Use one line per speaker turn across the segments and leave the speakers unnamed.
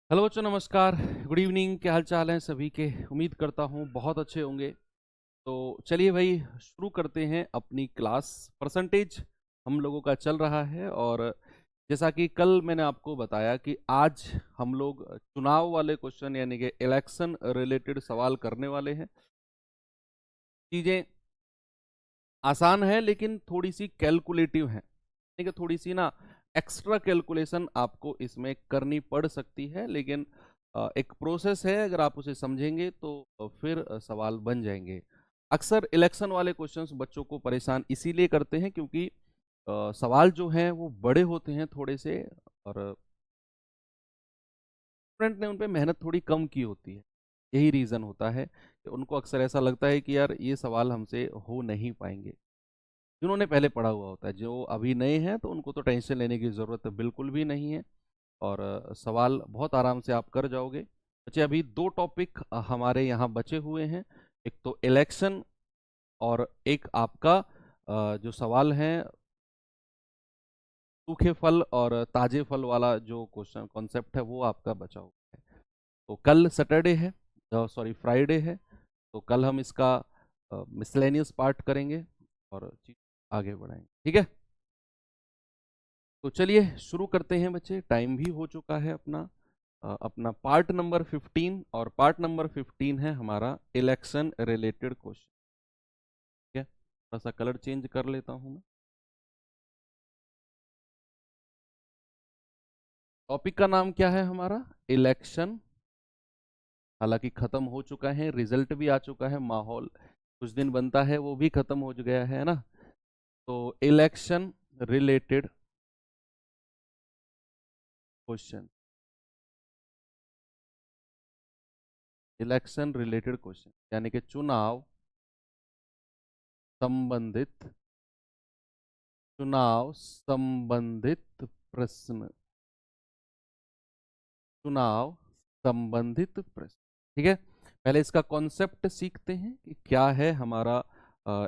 Hello बच्चों, नमस्कार। Good evening. क्या हाल चाल है सभी के? उम्मीद करता हूँ बहुत अच्छे होंगे। तो चलिए भाई, शुरू करते हैं अपनी क्लास। परसेंटेज हम लोगों का चल रहा है, और जैसा कि कल मैंने आपको बताया कि आज हम लोग चुनाव वाले क्वेश्चन यानी कि इलेक्शन रिलेटेड सवाल करने वाले हैं। चीज़ें आसान है लेकिन थोड़ी सी कैलकुलेटिव है, यानी कि थोड़ी सी ना एक्स्ट्रा कैलकुलेशन आपको इसमें करनी पड़ सकती है, लेकिन एक प्रोसेस है। अगर आप उसे समझेंगे तो फिर सवाल बन जाएंगे। अक्सर इलेक्शन वाले क्वेश्चंस बच्चों को परेशान इसीलिए करते हैं क्योंकि सवाल जो हैं वो बड़े होते हैं थोड़े से, और स्टूडेंट ने उन पे मेहनत थोड़ी कम की होती है। यही रीज़न होता है कि उनको अक्सर ऐसा लगता है कि यार ये सवाल हमसे हो नहीं पाएंगे। जिन्होंने पहले पढ़ा हुआ होता है, जो अभी नए हैं तो उनको तो टेंशन लेने की ज़रूरत बिल्कुल भी नहीं है, और सवाल बहुत आराम से आप कर जाओगे। बच्चे, अभी दो टॉपिक हमारे यहाँ बचे हुए हैं। एक तो इलेक्शन, और एक आपका जो सवाल है सूखे फल और ताजे फल वाला जो क्वेश्चन कॉन्सेप्ट है वो आपका बचा हुआ है। तो कल सैटरडे है, सॉरी फ्राइडे है, तो कल हम इसका मिसलेनियस पार्ट करेंगे और चीज़ आगे बढ़ाएंगे। ठीक है, तो चलिए शुरू करते हैं बच्चे। टाइम भी हो चुका है अपना। अपना पार्ट नंबर 15, और पार्ट नंबर 15 है हमारा इलेक्शन रिलेटेड क्वेश्चन। ठीक है, थोड़ा सा कलर चेंज कर लेता हूं मैं। टॉपिक का नाम क्या है हमारा? इलेक्शन। हालांकि खत्म हो चुका है, रिजल्ट भी आ चुका है, माहौल कुछ दिन बनता है वो भी खत्म हो गया है ना। तो election related question, election related question यानी कि चुनाव संबंधित, चुनाव संबंधित प्रश्न, चुनाव संबंधित प्रश्न। ठीक है, पहले इसका कॉन्सेप्ट सीखते हैं कि क्या है हमारा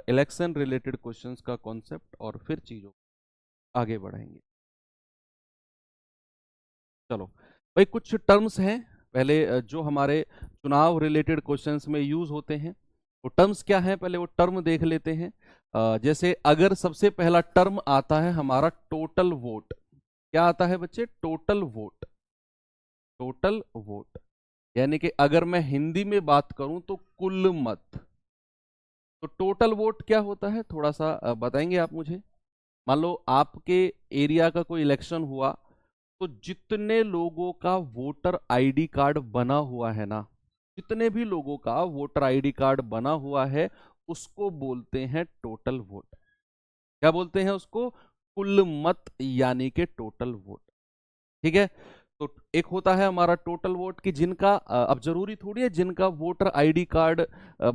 इलेक्शन रिलेटेड क्वेश्चंस का कॉन्सेप्ट, और फिर चीजों को आगे बढ़ाएंगे। चलो भाई, कुछ टर्म्स हैं पहले जो हमारे चुनाव रिलेटेड क्वेश्चंस में यूज होते हैं। वो टर्म्स क्या है, पहले वो टर्म देख लेते हैं। जैसे अगर सबसे पहला टर्म आता है हमारा टोटल वोट। क्या आता है बच्चे? Total vote. टोटल वोट यानी कि अगर मैं हिंदी में बात करूं तो कुल मत। तो टोटल वोट क्या होता है, थोड़ा सा बताएंगे आप मुझे? मान लो आपके एरिया का कोई इलेक्शन हुआ, तो जितने लोगों का वोटर आईडी कार्ड बना हुआ है ना, जितने भी लोगों का वोटर आईडी कार्ड बना हुआ है, उसको बोलते हैं टोटल वोट। क्या बोलते हैं उसको? कुल मत, यानी कि टोटल वोट। ठीक है, तो एक होता है हमारा टोटल वोट कि जिनका अब जरूरी थोड़ी है जिनका वोटर आईडी कार्ड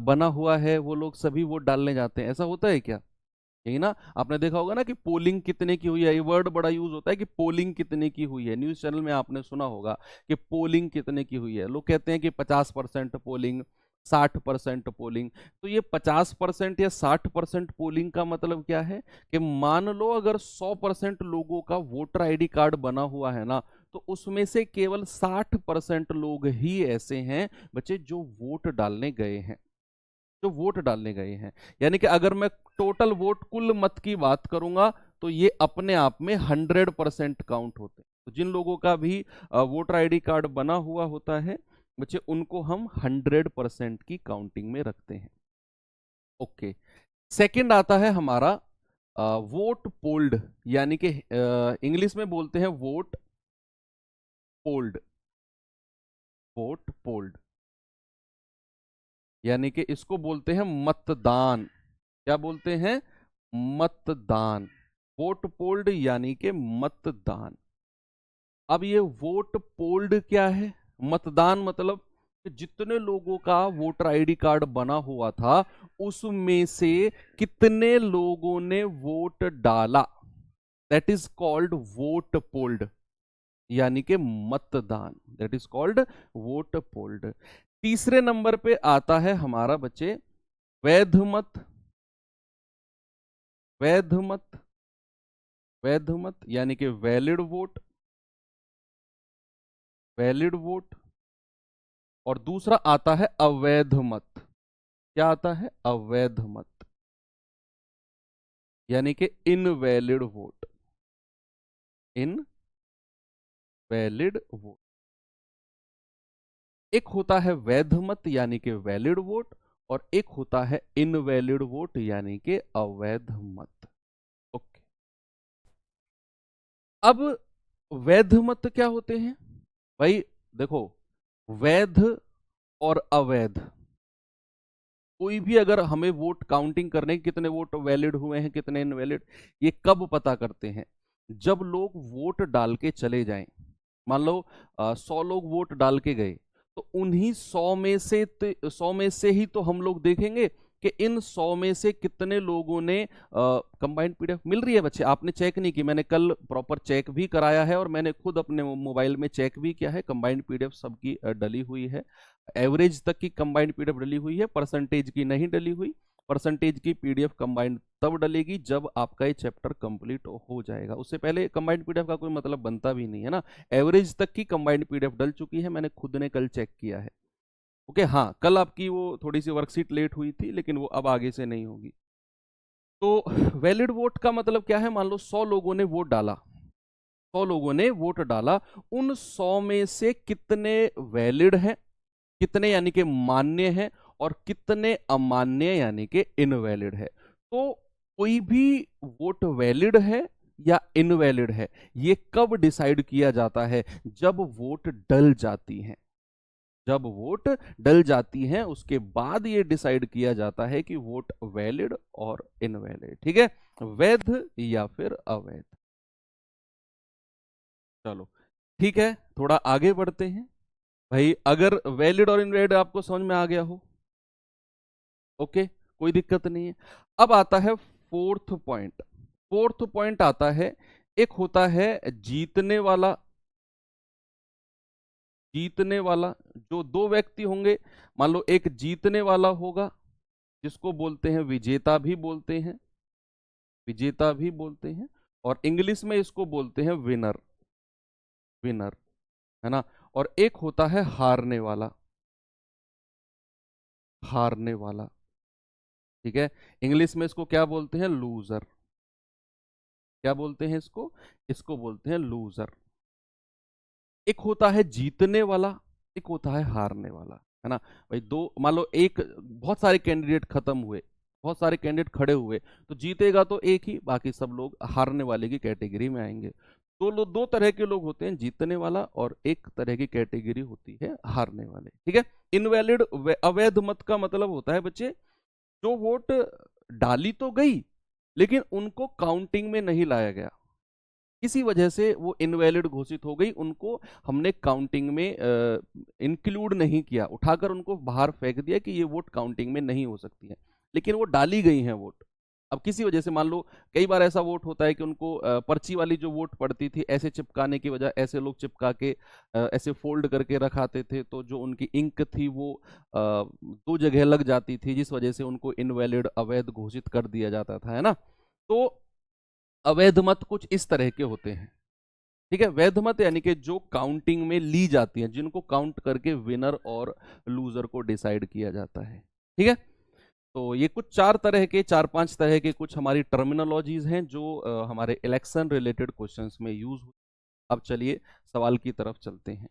बना हुआ है वो लोग सभी वोट डालने जाते हैं, ऐसा होता है क्या? यही ना, आपने देखा होगा ना कि पोलिंग कितने की हुई है। ये वर्ड बड़ा यूज होता है कि पोलिंग कितने की हुई है। न्यूज चैनल में आपने सुना होगा कि पोलिंग कितने की हुई है। लोग कहते हैं कि 50% पोलिंग, 60% पोलिंग। तो ये 50% या 60% पोलिंग का मतलब क्या है कि मान लो अगर 100% लोगों का वोटर आईडी कार्ड बना हुआ है ना, तो उसमें से केवल 60% लोग ही ऐसे हैं बच्चे जो वोट डालने गए हैं, जो वोट डालने गए हैं। यानी कि अगर मैं टोटल वोट कुल मत की बात करूंगा तो ये अपने आप में 100% काउंट होते हैं। तो जिन लोगों का भी वोटर आईडी कार्ड बना हुआ होता है बच्चे, उनको हम 100% की काउंटिंग में रखते हैं। ओके, सेकंड आता है हमारा वोट पोल्ड, यानी कि इंग्लिश में बोलते हैं वोट पोल्ड। वोट पोल्ड यानी कि इसको बोलते हैं मतदान। क्या बोलते हैं? मतदान। वोट पोल्ड यानी कि मतदान। अब ये वोट पोल्ड क्या है? मतदान मतलब कि जितने लोगों का वोटर आईडी कार्ड बना हुआ था उसमें से कितने लोगों ने वोट डाला, that is called vote polled, यानी कि मतदान। That is called vote polled. तीसरे नंबर पे आता है हमारा बच्चे वैध मत। वैध मत, वैध मत यानी कि वैलिड वोट। वैलिड वोट, और दूसरा आता है अवैध मत। क्या आता है? अवैध मत, यानी कि इनवैलिड वोट। Invalid vote. एक होता है वैध मत यानी कि वैलिड वोट, और एक होता है इनवैलिड वोट यानी कि अवैध मत। ओके। अब वैध मत क्या होते हैं भाई? देखो, वैध और अवैध, कोई भी अगर हमें वोट काउंटिंग करने कितने वोट वैलिड हुए हैं कितने इनवैलिड, ये कब पता करते हैं? जब लोग वोट डाल के चले जाएं। मान लो 100 लोग वोट डाल के गए, तो उन्हीं 100 में से ही तो हम लोग देखेंगे कि इन 100 में से कितने लोगों ने कंबाइंड पीडीएफ मिल रही है। बच्चे आपने चेक नहीं की, मैंने कल प्रॉपर चेक भी कराया है और मैंने खुद अपने मोबाइल में चेक भी किया है। कंबाइंड पीडीएफ सबकी डली हुई है, एवरेज तक की कंबाइंड पीडीएफ डली हुई है, परसेंटेज की नहीं डली हुई। परसेंटेज की पीडीएफ कंबाइंड तब डलेगी जब आपका ये चैप्टर कंप्लीट हो जाएगा, उससे पहले कंबाइंड पीडीएफ का कोई मतलब बनता भी नहीं है ना। एवरेज तक की कंबाइंड पीडीएफ डल चुकी है, मैंने खुद ने कल चेक किया है। ओके, हाँ, कल आपकी वो थोड़ी सी वर्कशीट लेट हुई थी, लेकिन वो अब आगे से नहीं होगी। तो वैलिड वोट का मतलब क्या है? मान लो 100 लोगों ने वोट डाला, 100 लोगों ने वोट डाला, उन 100 में से कितने वैलिड हैं, कितने यानी कि मान्य हैं, और कितने अमान्य यानी कि इनवैलिड है। तो कोई भी वोट वैलिड है या इनवैलिड है, ये कब डिसाइड किया जाता है? जब वोट डल जाती है। जब वोट डल जाती है उसके बाद ये डिसाइड किया जाता है कि वोट वैलिड और इनवैलिड। ठीक है, वैध या फिर अवैध। चलो ठीक है, थोड़ा आगे बढ़ते हैं भाई। अगर वैलिड और इनवैलिड आपको समझ में आ गया हो, ओके, कोई दिक्कत नहीं है। अब आता है फोर्थ पॉइंट। फोर्थ पॉइंट आता है, एक होता है जीतने वाला। जीतने वाला, जो दो व्यक्ति होंगे, मान लो एक जीतने वाला होगा जिसको बोलते हैं विजेता भी बोलते हैं, विजेता भी बोलते हैं, और इंग्लिश में इसको बोलते हैं विनर, विनर, है ना। और एक होता है हारने वाला, हारने वाला। ठीक है, इंग्लिश में इसको क्या बोलते हैं? लूजर। क्या बोलते हैं इसको? इसको बोलते हैं लूजर। एक होता है जीतने वाला, एक होता है हारने वाला, है ना। भाई दो, मान लो एक, बहुत सारे कैंडिडेट खत्म हुए, बहुत सारे कैंडिडेट खड़े हुए, तो जीतेगा तो एक ही, बाकी सब लोग हारने वाले की कैटेगरी में आएंगे। तो लोग, दो तरह के लोग होते हैं, जीतने वाला, और एक तरह की कैटेगरी होती है हारने वाले। ठीक है, इनवैलिड अवैध मत का मतलब होता है बच्चे, जो वोट डाली तो गई लेकिन उनको काउंटिंग में नहीं लाया गया, किसी वजह से वो इनवैलिड घोषित हो गई, उनको हमने काउंटिंग में इंक्लूड नहीं किया, उठाकर उनको बाहर फेंक दिया कि ये वोट काउंटिंग में नहीं हो सकती है, लेकिन वो डाली गई हैं वोट। अब किसी वजह से, मान लो कई बार ऐसा वोट होता है कि उनको पर्ची वाली जो वोट पड़ती थी, ऐसे चिपकाने की वजह, ऐसे लोग चिपका के ऐसे फोल्ड करके रखाते थे, तो जो उनकी इंक थी वो दो जगह लग जाती थी, जिस वजह से उनको इनवैलिड, अवैध घोषित कर दिया जाता था, है ना। तो अवैध मत कुछ इस तरह के होते हैं। ठीक है, वैध मत यानी कि जो काउंटिंग में ली जाती है, जिनको काउंट करके विनर और लूजर को डिसाइड किया जाता है। ठीक है, तो ये कुछ चार तरह के, चार पांच तरह के कुछ हमारी टर्मिनोलॉजीज हैं जो हमारे इलेक्शन रिलेटेड क्वेश्चंस में यूज हो। अब चलिए सवाल की तरफ चलते हैं।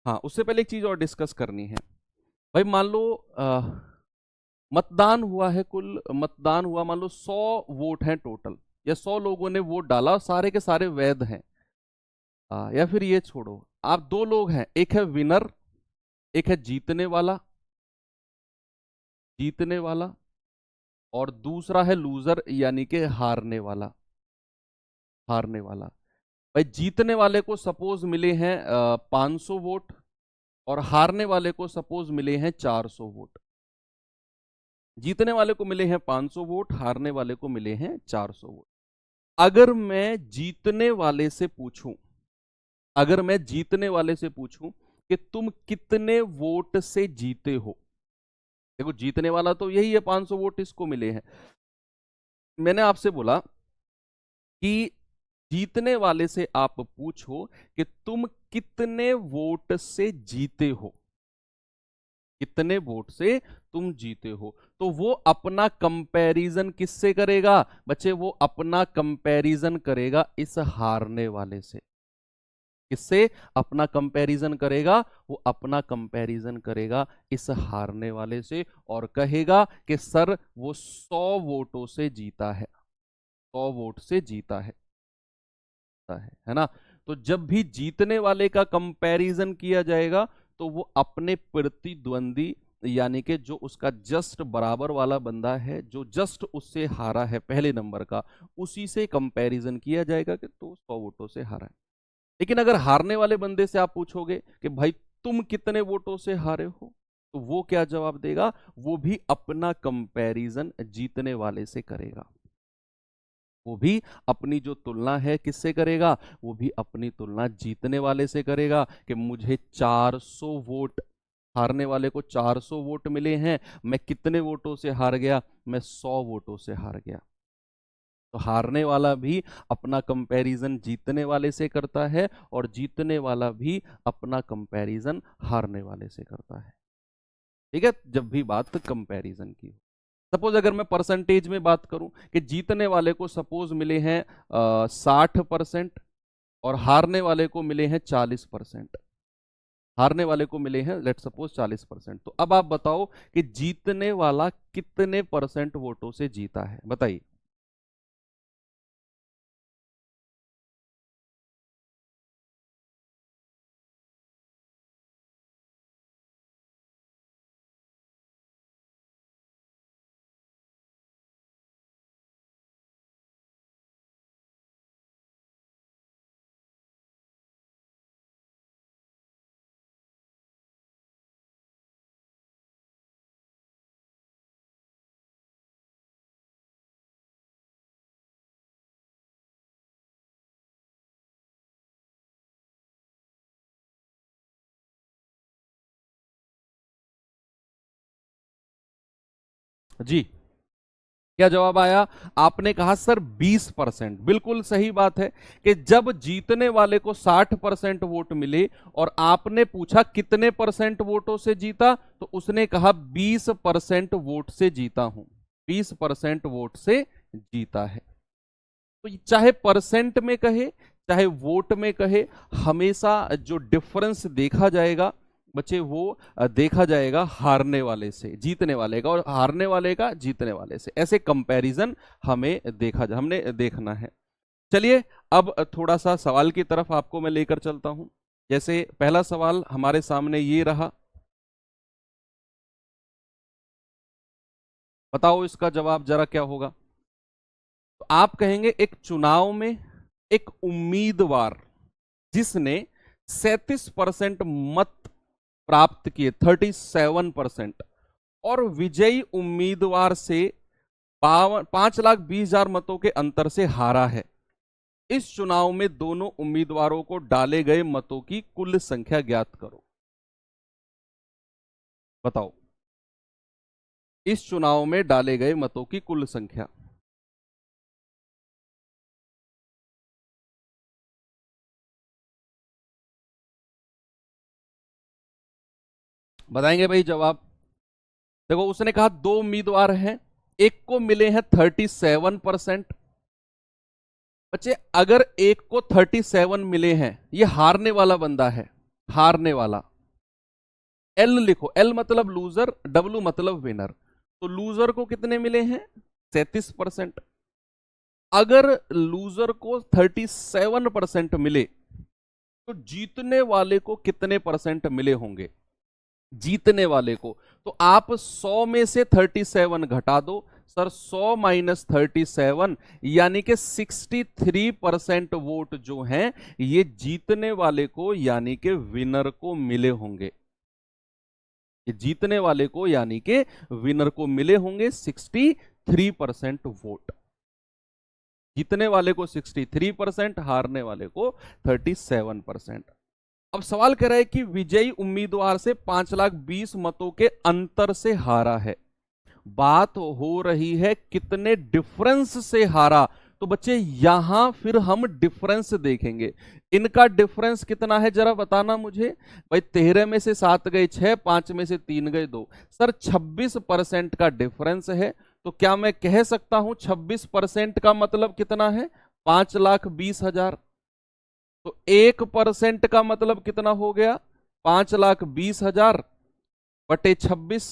हाँ, उससे पहले एक चीज और डिस्कस करनी है भाई। मान लो मतदान हुआ है, कुल मतदान हुआ, मान लो 100 वोट हैं टोटल, या 100 लोगों ने वोट डाला, सारे के सारे वैध हैं। या फिर ये छोड़ो, आप दो लोग हैं, एक है विनर, एक है जीतने वाला, जीतने वाला, और दूसरा है लूजर यानी कि हारने वाला, हारने वाला। भाई जीतने वाले को सपोज मिले हैं 500 वोट, और हारने वाले को सपोज मिले हैं 400 वोट। जीतने वाले को मिले हैं 500 वोट, हारने वाले को मिले हैं 400 वोट। अगर मैं जीतने वाले से पूछूं, अगर मैं जीतने वाले से पूछूं कि तुम कितने वोट से जीते हो, देखो जीतने वाला तो यही है, 500 वोट इसको मिले हैं। मैंने आपसे बोला कि जीतने वाले से आप पूछो कि तुम कितने वोट से जीते हो, कितने वोट से तुम जीते हो, तो वो अपना कंपैरिजन किससे करेगा बच्चे? वो अपना कंपैरिजन करेगा इस हारने वाले से। किससे अपना कंपैरिजन करेगा? वो अपना कंपैरिजन करेगा इस हारने वाले से और कहेगा कि सर वो 100 वोटों से जीता है, 100 वोट से जीता है ना। तो जब भी जीतने वाले का कंपैरिजन किया जाएगा तो वो अपने प्रतिद्वंदी यानी कि जो उसका जस्ट बराबर वाला बंदा है, जो जस्ट उससे हारा है पहले नंबर का, उसी से कंपैरिजन किया जाएगा कि तो 100 वोटों से हारा है। लेकिन अगर हारने वाले बंदे से आप पूछोगे कि भाई तुम कितने वोटों से हारे हो, तो वो क्या जवाब देगा? वो भी अपना कंपैरिजन जीतने वाले से करेगा। वो भी अपनी जो तुलना है किससे करेगा? वो भी अपनी तुलना जीतने वाले से करेगा कि मुझे 400 वोट, हारने वाले को 400 वोट मिले हैं, मैं कितने वोटों से हार गया? मैं 100 वोटों से हार गया। तो हारने वाला भी अपना कंपैरिजन जीतने वाले से करता है और जीतने वाला भी अपना कंपैरिजन हारने वाले से करता है। ठीक है, जब भी बात कंपैरिजन की हो। सपोज अगर मैं परसेंटेज में बात करूं कि जीतने वाले को सपोज मिले हैं 60% और हारने वाले को मिले हैं 40%, हारने वाले को मिले हैं लेट सपोज 40%, तो अब आप बताओ कि जीतने वाला कितने परसेंट वोटों से जीता है? बताइए। जी, क्या जवाब आया? आपने कहा सर 20%। बिल्कुल सही बात है कि जब जीतने वाले को 60% वोट मिले और आपने पूछा कितने परसेंट वोटों से जीता, तो उसने कहा 20% वोट से जीता हूं, 20% वोट से जीता है। तो चाहे परसेंट में कहे चाहे वोट में कहे, हमेशा जो डिफरेंस देखा जाएगा बच्चे वो देखा जाएगा हारने वाले से जीतने वाले का और हारने वाले का जीतने वाले से। ऐसे कंपैरिजन हमें हमने देखना है। चलिए अब थोड़ा सा सवाल की तरफ आपको मैं लेकर चलता हूं। जैसे पहला सवाल हमारे सामने ये रहा, बताओ इसका जवाब जरा क्या होगा? तो आप कहेंगे एक चुनाव में एक उम्मीदवार जिसने 37% मत प्राप्त किए, 37%, और विजयी उम्मीदवार से 5,20,000 मतों के अंतर से हारा है। इस चुनाव में दोनों उम्मीदवारों को डाले गए मतों की कुल संख्या ज्ञात करो। बताओ, इस चुनाव में डाले गए मतों की कुल संख्या। बताएंगे भाई जवाब? देखो, उसने कहा दो उम्मीदवार हैं, एक को मिले हैं 37%। बच्चे अगर एक को 37 मिले हैं, ये हारने वाला बंदा है, हारने वाला। एल लिखो, एल मतलब लूजर, डब्ल्यू मतलब विनर। तो लूजर को कितने मिले हैं? 37%। अगर लूजर को 37% मिले तो जीतने वाले को कितने परसेंट मिले होंगे? जीतने वाले को। तो आप 100 में से 37 घटा दो सर, 100 माइनस 37 यानी कि 63% वोट जो हैं ये जीतने वाले को यानी कि विनर को मिले होंगे। ये जीतने वाले को यानी कि विनर को मिले होंगे 63% वोट। जीतने वाले को 63%, हारने वाले को 37%। अब सवाल कह रहा है कि विजयी उम्मीदवार से 5,20,000 मतों के अंतर से हारा है। बात हो रही है कितने डिफरेंस से हारा, तो बच्चे यहां फिर हम डिफरेंस देखेंगे। इनका डिफरेंस कितना है जरा बताना मुझे। भाई 13 में से 7 गए 6, 5 में से 3 गए 2, सर 26% का डिफरेंस है। तो क्या मैं कह सकता हूं 26% का मतलब कितना है? 5,20,000। तो 1% का मतलब कितना हो गया? 5,20,000 बटे 26।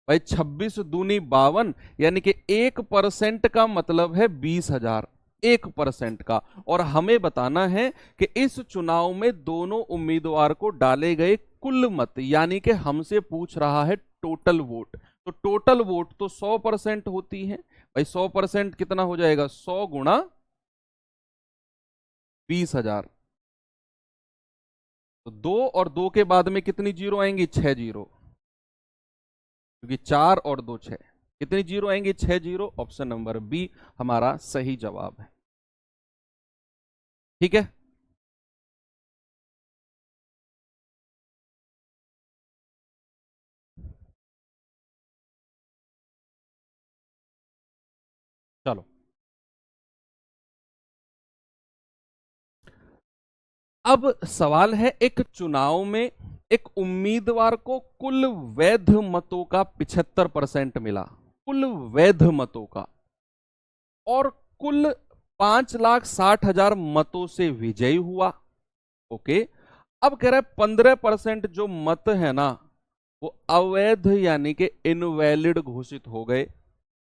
भाई 26 दूनी 52, यानी कि 1% का मतलब है 20,000, 1% का। और हमें बताना है कि इस चुनाव में दोनों उम्मीदवार को डाले गए कुल मत, यानी कि हमसे पूछ रहा है टोटल वोट। तो टोटल वोट तो 100% होती है। भाई 100% कितना हो जाएगा? 100 गुणा 20,000। तो 2 और 2 के बाद में कितनी जीरो आएंगी? 6 जीरो, क्योंकि 4 और 2 6। कितनी जीरो आएंगी? 6 जीरो। ऑप्शन नंबर बी हमारा सही जवाब है। ठीक है, चलो। अब सवाल है, एक चुनाव में एक उम्मीदवार को कुल वैध मतों का 75% मिला, कुल वैध मतों का, और कुल 5,60,000 मतों से विजयी हुआ। ओके, अब कह रहा है 15% जो मत है ना वो अवैध यानी कि इनवैलिड घोषित हो गए।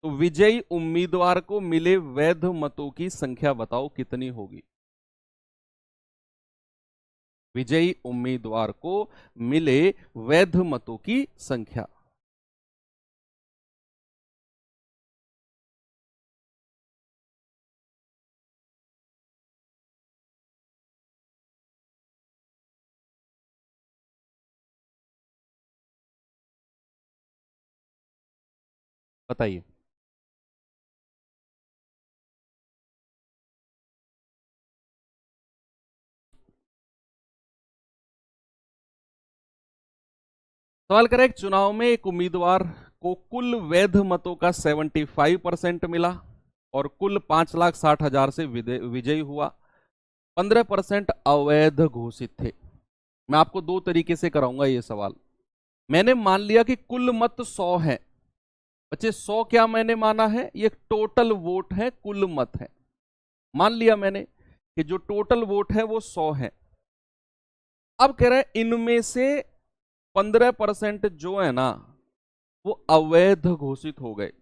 तो विजयी उम्मीदवार को मिले वैध मतों की संख्या बताओ कितनी होगी? विजयी उम्मीदवार को मिले वैध मतों की संख्या। बताइए। सवाल करें, एक चुनाव में एक उम्मीदवार को कुल वैध मतों का 75% मिला और कुल 5,60,000 से विजयी हुआ। 15% अवैध घोषित थे। मैं आपको दो तरीके से कराऊंगा ये सवाल। मैंने मान लिया कि कुल मत 100 है। बच्चे 100 क्या मैंने माना है? ये टोटल वोट है, कुल मत है। मान लिया मैंने कि जो टोटल वोट है वो 100 है। अब कह रहा है इनमें से 15% जो है ना वो अवैध घोषित हो गए।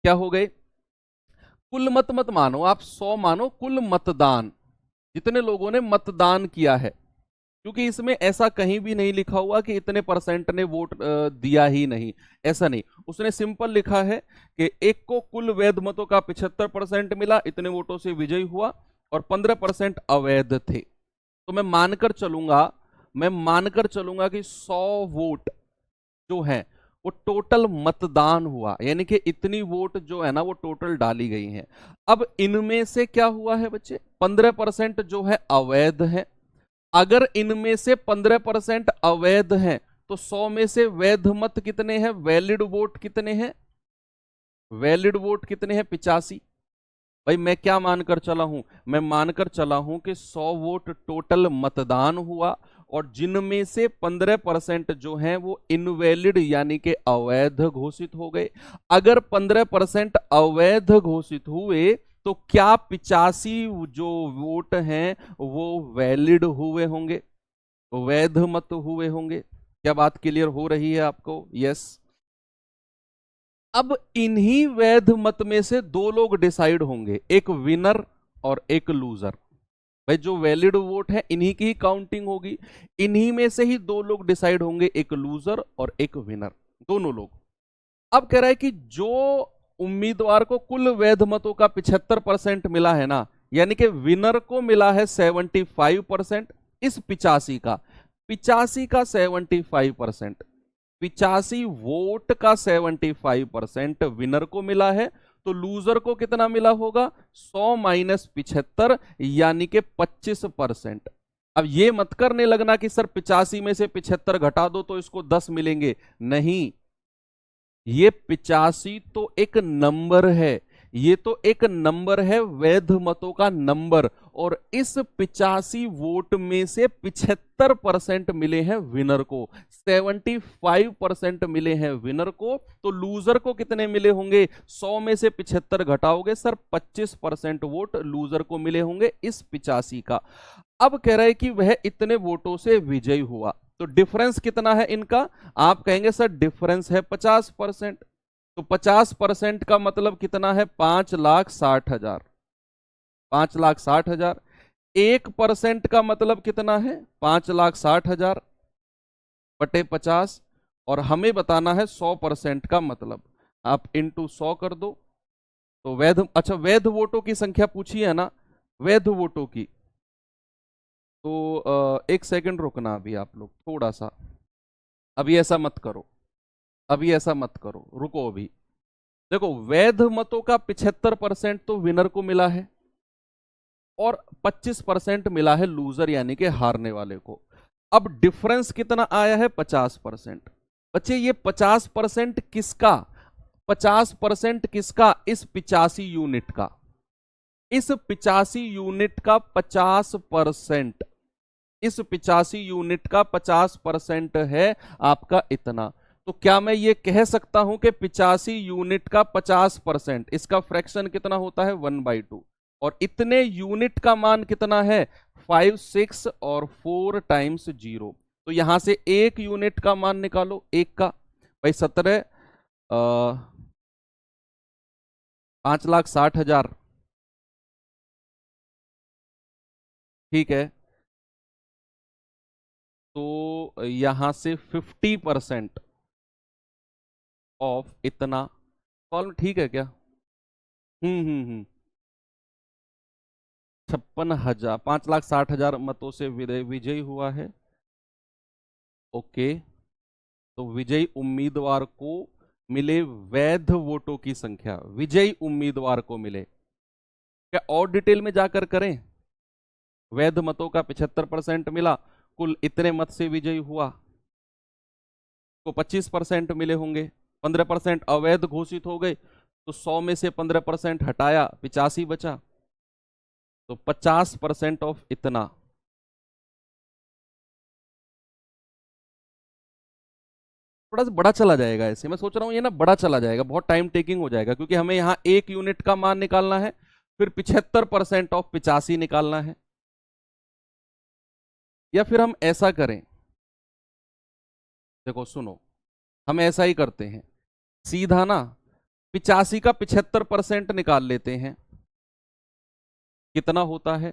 क्या हो गए? कुल मत मत मानो आप, 100 मानो कुल मतदान, जितने लोगों ने मतदान किया है। क्योंकि इसमें ऐसा कहीं भी नहीं लिखा हुआ कि इतने परसेंट ने वोट दिया ही नहीं, ऐसा नहीं। उसने सिंपल लिखा है कि एक को कुल वैध मतों का 75% मिला, इतने वोटों से विजयी हुआ, और 15% अवैध थे। तो मैं मानकर चलूंगा कि 100 वोट जो है वो टोटल मतदान हुआ, यानी कि इतनी वोट जो है ना वो टोटल डाली गई है। अब इनमें से क्या हुआ है बच्चे? 15% जो है अवैध है। अगर इनमें से 15% अवैध हैं तो 100 में से वैध मत कितने हैं? वैलिड वोट कितने हैं? वैलिड वोट कितने हैं? 85। भाई मैं क्या मानकर चला हूं? मैं मानकर चला हूं कि 100 वोट टोटल मतदान हुआ, और जिनमें से 15% जो हैं वो इनवैलिड यानी कि अवैध घोषित हो गए। अगर 15% अवैध घोषित हुए तो क्या 85 जो वोट हैं वो वैलिड हुए होंगे, वैध मत हुए होंगे? क्या बात क्लियर हो रही है आपको? यस। अब इन्हीं वैध मत में से दो लोग डिसाइड होंगे, एक विनर और एक लूजर। भाई जो वैलिड वोट है इन्हीं की ही काउंटिंग होगी, इन्हीं में से ही दो लोग डिसाइड होंगे, एक लूजर और एक विनर, दोनों लोग। अब कह रहा है कि जो उम्मीदवार को कुल वैध मतों का 75% मिला है ना, यानी कि विनर को मिला है 75%, इस 85 का 75%, 85 वोट का 75% विनर को मिला है। तो लूजर को कितना मिला होगा? 100 माइनस 75 यानी कि 25%। अब ये मत करने लगना कि सर 85 में से 75 घटा दो तो इसको 10 मिलेंगे, नहीं। ये 85 तो एक नंबर है, ये तो एक नंबर है, वैध मतों का नंबर, और इस 85 वोट में से 75% मिले हैं विनर को, 75% मिले हैं विनर को। तो लूजर को कितने मिले होंगे? 100 में से 75 घटाओगे सर, 25% वोट लूजर को मिले होंगे इस 85 का। अब कह रहा है कि वह इतने वोटों से विजयी हुआ, तो डिफरेंस कितना है इनका? आप कहेंगे सर डिफरेंस है 50%। तो 50% का मतलब कितना है? 5,60,000। 5,60,000। 1% का मतलब कितना है? 5,60,000 बटे 50, और हमें बताना है 100% का मतलब। आप इंटू 100 कर दो। तो वैध, अच्छा वैध वोटों की संख्या पूछी है ना, वैध वोटों की। तो एक सेकंड रुकना अभी आप लोग थोड़ा सा, अभी ऐसा मत करो, अभी ऐसा मत करो, रुको अभी। देखो वैध मतों का 75% तो विनर को मिला है, और 25% मिला है लूजर यानी कि हारने वाले को। अब डिफरेंस कितना आया है? 50%। बच्चे ये 50% किसका? 50% किसका? इस 85 यूनिट का। इस 85 यूनिट का 50%, इस 85 यूनिट का 50% है आपका इतना। तो क्या मैं ये कह सकता हूं कि 85 यूनिट का 50%, इसका फ्रैक्शन कितना होता है? 1/2। और इतने यूनिट का मान कितना है? 5, 6 और 4 टाइम्स 0। तो यहां से एक यूनिट का मान निकालो, एक का भाई 17, 5,60,000, ठीक है। तो यहां से 50% ऑफ इतना, कॉल ठीक है क्या? 56,000, 5,60,000 मतों से विजयी हुआ है। ओके, तो विजयी उम्मीदवार को मिले वैध वोटों की संख्या, विजयी उम्मीदवार को मिले। क्या और डिटेल में जाकर करें? वैध मतों का 75% मिला, कुल इतने मत से विजयी हुआ, तो 25% मिले होंगे, 15% अवैध घोषित हो गए, तो 100 में से 15% हटाया, 85 बचा, तो 50% ऑफ इतना। थोड़ा सा बड़ा चला जाएगा ऐसे, मैं सोच रहा हूँ ये ना बड़ा चला जाएगा, बहुत टाइम टेकिंग हो जाएगा, क्योंकि हमें यहाँ एक यूनिट का मान निकालना है, फिर 75% ऑफ 85 निकालना है। या फिर हम ऐसा करें, देखो सुनो, हम ऐसा ही करते हैं, सीधा ना 85 का 75% निकाल लेते हैं, कितना होता है,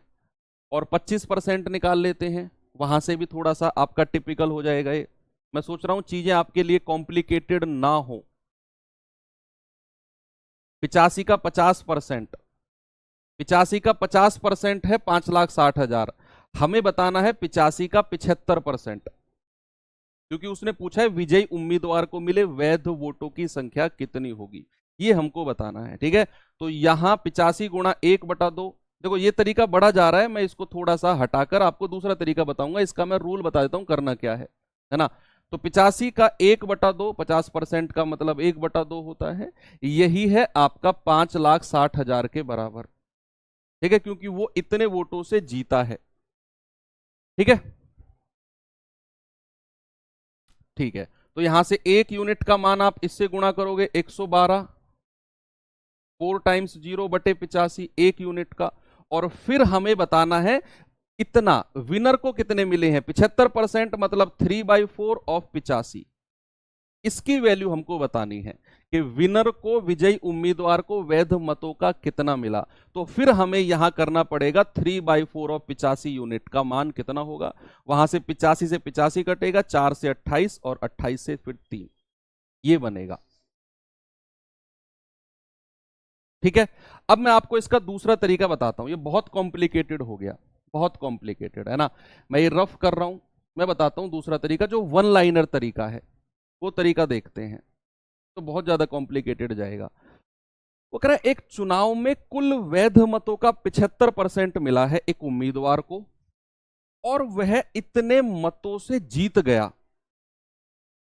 और 25% निकाल लेते हैं, वहां से भी थोड़ा सा आपका टिपिकल हो जाएगा ये। मैं सोच रहा हूं चीजें आपके लिए कॉम्प्लिकेटेड ना हो। 85 का 50%, 85 का 50% है 5,60,000। हमें बताना है 85 का 75%, क्योंकि उसने पूछा है विजयी उम्मीदवार को मिले वैध वोटों की संख्या कितनी होगी, ये हमको बताना है, ठीक है। तो यहां 85 गुणा 1/2, देखो ये तरीका बढ़ा जा रहा है, मैं इसको थोड़ा सा हटाकर आपको दूसरा तरीका बताऊंगा, इसका मैं रूल बता देता हूं करना क्या है ना। तो 85 का 1/2, 50% का मतलब 1/2 होता है, यही है आपका 5,60,000 के बराबर, ठीक है, क्योंकि वो इतने वोटों से जीता है, ठीक है। ठीक है, तो यहां से एक यूनिट का मान आप इससे गुणा करोगे, 112, 4 टाइम्स 0/85, एक यूनिट का। और फिर हमें बताना है इतना, विनर को कितने मिले हैं? 75% मतलब 3/4 ऑफ 85, इसकी वैल्यू हमको बतानी है कि विनर को, विजयी उम्मीदवार को वैध मतों का कितना मिला। तो फिर हमें यहां करना पड़ेगा 3/4 ऑफ 85 यूनिट का मान कितना होगा, वहां से 85 से 85 कटेगा, 4 से 28 और 28 से फिर 3, ये बनेगा, ठीक है। अब मैं आपको इसका दूसरा तरीका बताता हूं, ये बहुत कॉम्प्लिकेटेड हो गया, बहुत कॉम्प्लिकेटेड है ना, मैं ये रफ कर रहा हूं। मैं बताता हूं दूसरा तरीका जो वन लाइनर तरीका है, वो तरीका देखते हैं, तो बहुत ज्यादा कॉम्प्लिकेटेड जाएगा। वो कह रहा है एक चुनाव में कुल वैध मतों का 75% मिला है एक उम्मीदवार को, और वह इतने मतों से जीत गया।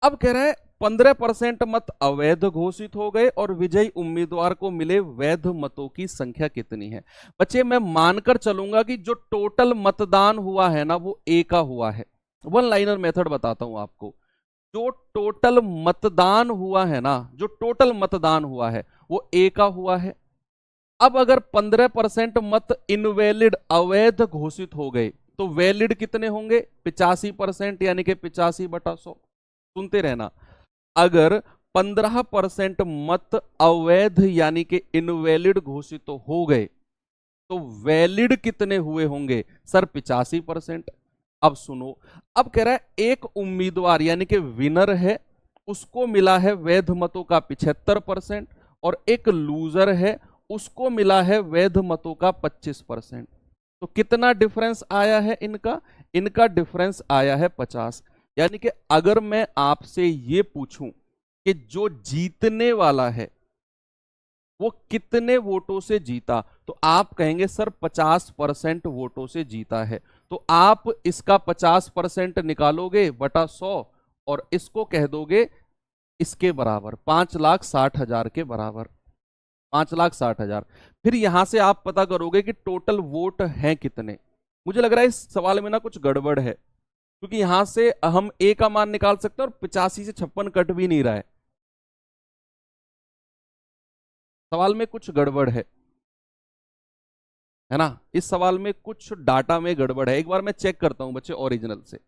अब कह रहा है 15% मत अवैध घोषित हो गए और विजयी उम्मीदवार को मिले वैध मतों की संख्या कितनी है। बच्चे मैं मानकर चलूंगा कि जो टोटल मतदान हुआ है ना वो ए का हुआ है। वन लाइनर मेथड बताता हूं आपको। जो टोटल मतदान हुआ है ना, जो टोटल मतदान हुआ है वो ए का हुआ है। अब अगर 15% मत इनवैलिड अवैध घोषित हो गए तो वैलिड कितने होंगे? 85%, यानी कि 85/100। सुनते रहना, अगर 15% मत अवैध यानी कि इनवैलिड घोषित तो हो गए तो वैलिड कितने हुए होंगे? सर 85%। अब सुनो, अब कह रहा है एक उम्मीदवार यानी कि विनर है, उसको मिला है वैध मतों का 75% और एक लूजर है, उसको मिला है वैध मतों का 25%। तो कितना डिफरेंस आया है इनका? इनका डिफरेंस आया है 50। यानी कि अगर मैं आपसे ये पूछूं कि जो जीतने वाला है वो कितने वोटों से जीता, तो आप कहेंगे सर 50% वोटों से जीता है। तो आप इसका 50% निकालोगे बटा 100 और इसको कह दोगे इसके बराबर 5,60,000 के बराबर, 5,60,000। फिर यहां से आप पता करोगे कि टोटल वोट हैं कितने। मुझे लग रहा है इस सवाल में ना कुछ गड़बड़ है, क्योंकि यहां से हम ए का मान निकाल सकते हैं और 85 से 56 कट भी नहीं रहा है। सवाल में कुछ गड़बड़ है ना, इस सवाल में कुछ डाटा में गड़बड़ है। एक बार मैं चेक करता हूं बच्चे ओरिजिनल से।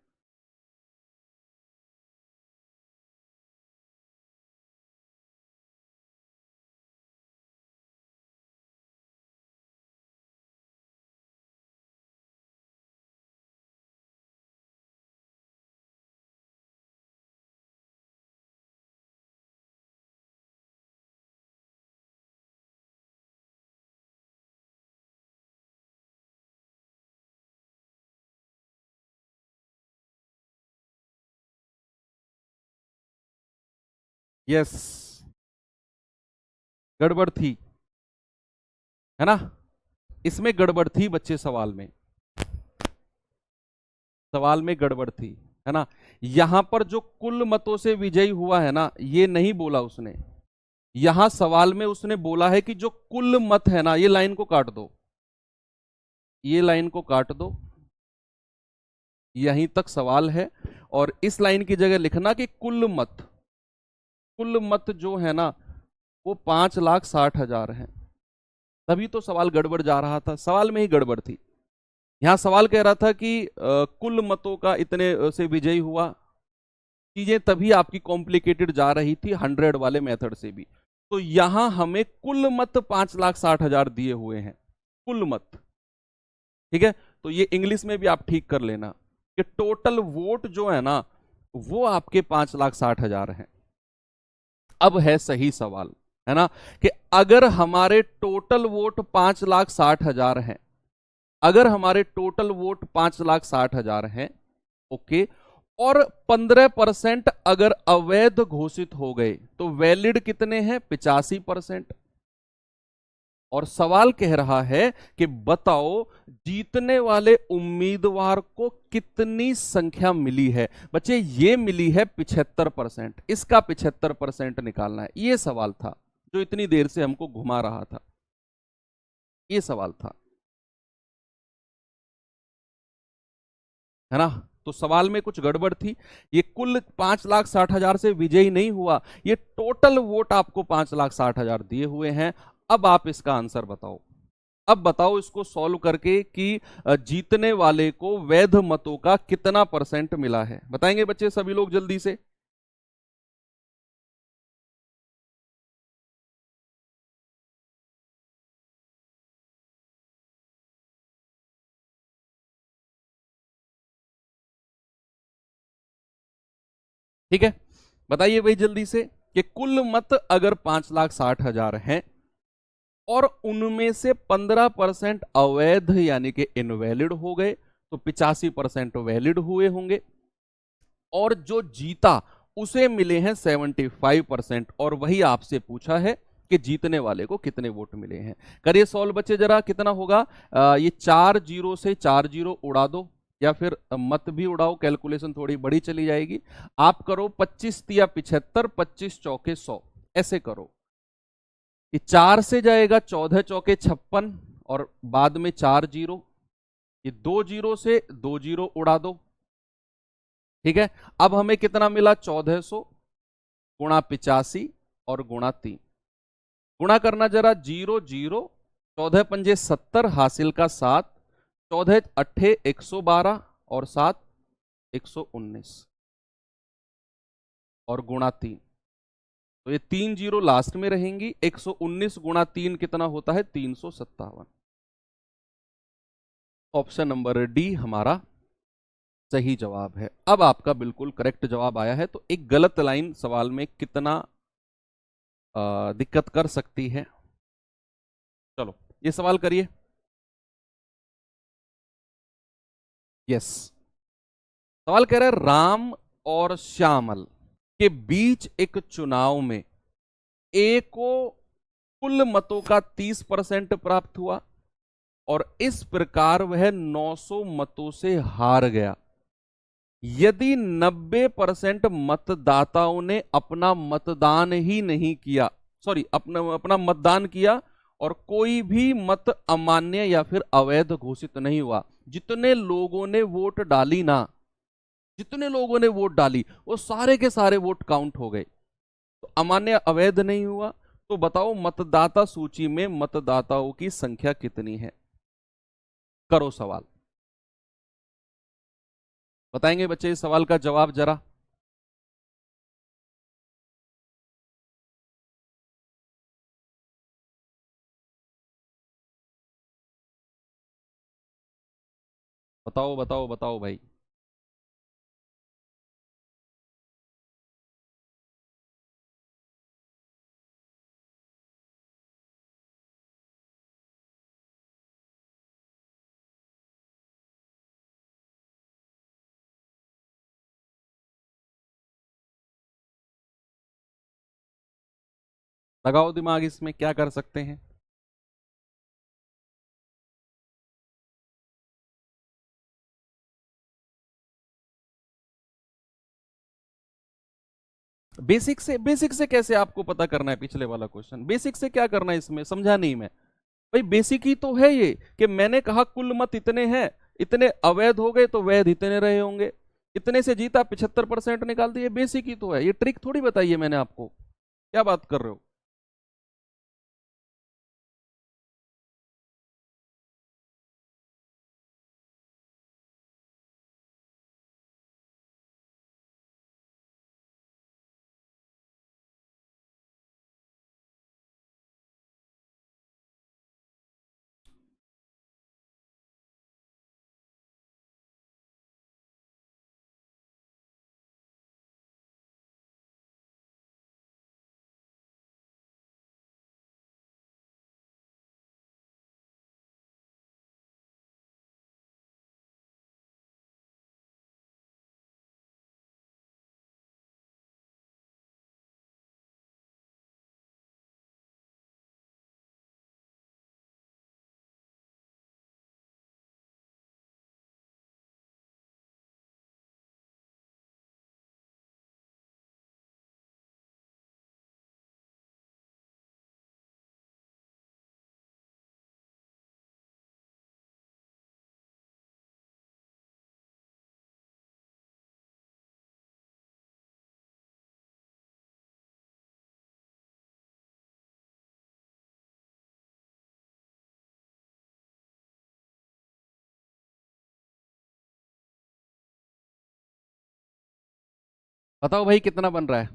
यस, गड़बड़ थी, है ना, इसमें गड़बड़ थी बच्चे, सवाल में गड़बड़ थी, है ना। यहां पर जो कुल मतों से विजयी हुआ है ना, ये नहीं बोला उसने। यहां सवाल में उसने बोला है कि जो कुल मत है ना, ये लाइन को काट दो, ये लाइन को काट दो, यहीं तक सवाल है। और इस लाइन की जगह लिखना कि कुल मत जो है ना वो 5,60,000 है। तभी तो सवाल गड़बड़ जा रहा था, सवाल में ही गड़बड़ थी। यहां सवाल कह रहा था कि कुल मतों का इतने से विजयी हुआ, चीजें तभी आपकी कॉम्प्लिकेटेड जा रही थी 100 वाले मेथड से भी। तो यहां हमें कुल मत 5,60,000 दिए हुए हैं, कुल मत, ठीक है। तो ये इंग्लिश में भी आप ठीक कर लेना कि टोटल वोट जो है ना वो आपके 5,60,000 है। अब है सही सवाल, है ना, कि अगर हमारे टोटल वोट 5,60,000 हैं, अगर हमारे टोटल वोट 5,60,000 हैं, ओके, और 15% अगर अवैध घोषित हो गए तो वैलिड कितने हैं? 85%। और सवाल कह रहा है कि बताओ जीतने वाले उम्मीदवार को कितनी संख्या मिली है। बच्चे ये मिली है 75%, इसका 75% निकालना है। ये सवाल था जो इतनी देर से हमको घुमा रहा था, ये सवाल था, है ना। तो सवाल में कुछ गड़बड़ थी। ये कुल 5,60,000 से विजयी नहीं हुआ, ये टोटल वोट आपको 5,60,000 दिए हुए हैं। अब आप इसका आंसर बताओ, अब बताओ इसको सॉल्व करके कि जीतने वाले को वैध मतों का कितना % मिला है। बताएंगे बच्चे सभी लोग जल्दी से। ठीक है, बताइए भाई जल्दी से कि कुल मत अगर 5,60,000 हैं और उनमें से 15% अवैध यानी कि इनवैलिड हो गए तो 85% वैलिड हुए होंगे, और जो जीता उसे मिले हैं 75%। और वही आपसे पूछा है कि जीतने वाले को कितने वोट मिले हैं। करिए सॉल्व बच्चे जरा, कितना होगा? ये 4 0 से 4 0 उड़ा दो, या फिर मत भी उड़ाओ, कैलकुलेशन थोड़ी बड़ी चली जाएगी। आप करो 25 तिया 75, 25 चौके 100, ऐसे करो कि 4 से जाएगा 14 चौके 56 और बाद में 4 जीरो, ये 2 जीरो से 2 जीरो उड़ा दो। ठीक है, अब हमें कितना मिला? 1400 गुणा 85 और गुणा 3। गुणा करना जरा, 0 0, 14 पंजे 70, हासिल का 7, 14 अट्ठे 112 और 7 119 और गुणा 3, तो ये 3 जीरो लास्ट में रहेंगी। 119 गुणा 3 कितना होता है? 357। ऑप्शन नंबर डी हमारा सही जवाब है। अब आपका बिल्कुल करेक्ट जवाब आया है, तो एक गलत लाइन सवाल में कितना दिक्कत कर सकती है। चलो ये सवाल करिए। यस, सवाल कह रहा है राम और श्यामल के बीच एक चुनाव में ए को कुल मतों का 30% प्राप्त हुआ और इस प्रकार वह 900 मतों से हार गया। यदि 90% मतदाताओं ने अपना मतदान ही नहीं किया, सॉरी अपना मतदान किया और कोई भी मत अमान्य या फिर अवैध घोषित नहीं हुआ, जितने लोगों ने वोट डाली ना, जितने लोगों ने वोट डाली वो सारे के सारे वोट काउंट हो गए, तो अमान्य अवैध नहीं हुआ, तो बताओ मतदाता सूची में मतदाताओं की संख्या कितनी है? करो सवाल। बताएंगे बच्चे इस सवाल का जवाब जरा? बताओ बताओ बताओ भाई। लगाओ दिमाग, इसमें क्या कर सकते हैं? बेसिक से कैसे आपको पता करना है? पिछले वाला क्वेश्चन बेसिक से क्या करना है, इसमें समझा नहीं मैं भाई। बेसिक ही तो है ये कि मैंने कहा कुल मत इतने हैं, इतने अवैध हो गए तो वैध इतने रहे होंगे, इतने से जीता 75% निकाल दिए। बेसिक ही तो है ये, ट्रिक थोड़ी बताई है मैंने आपको। क्या बात कर रहे हो? बताओ भाई कितना बन रहा है?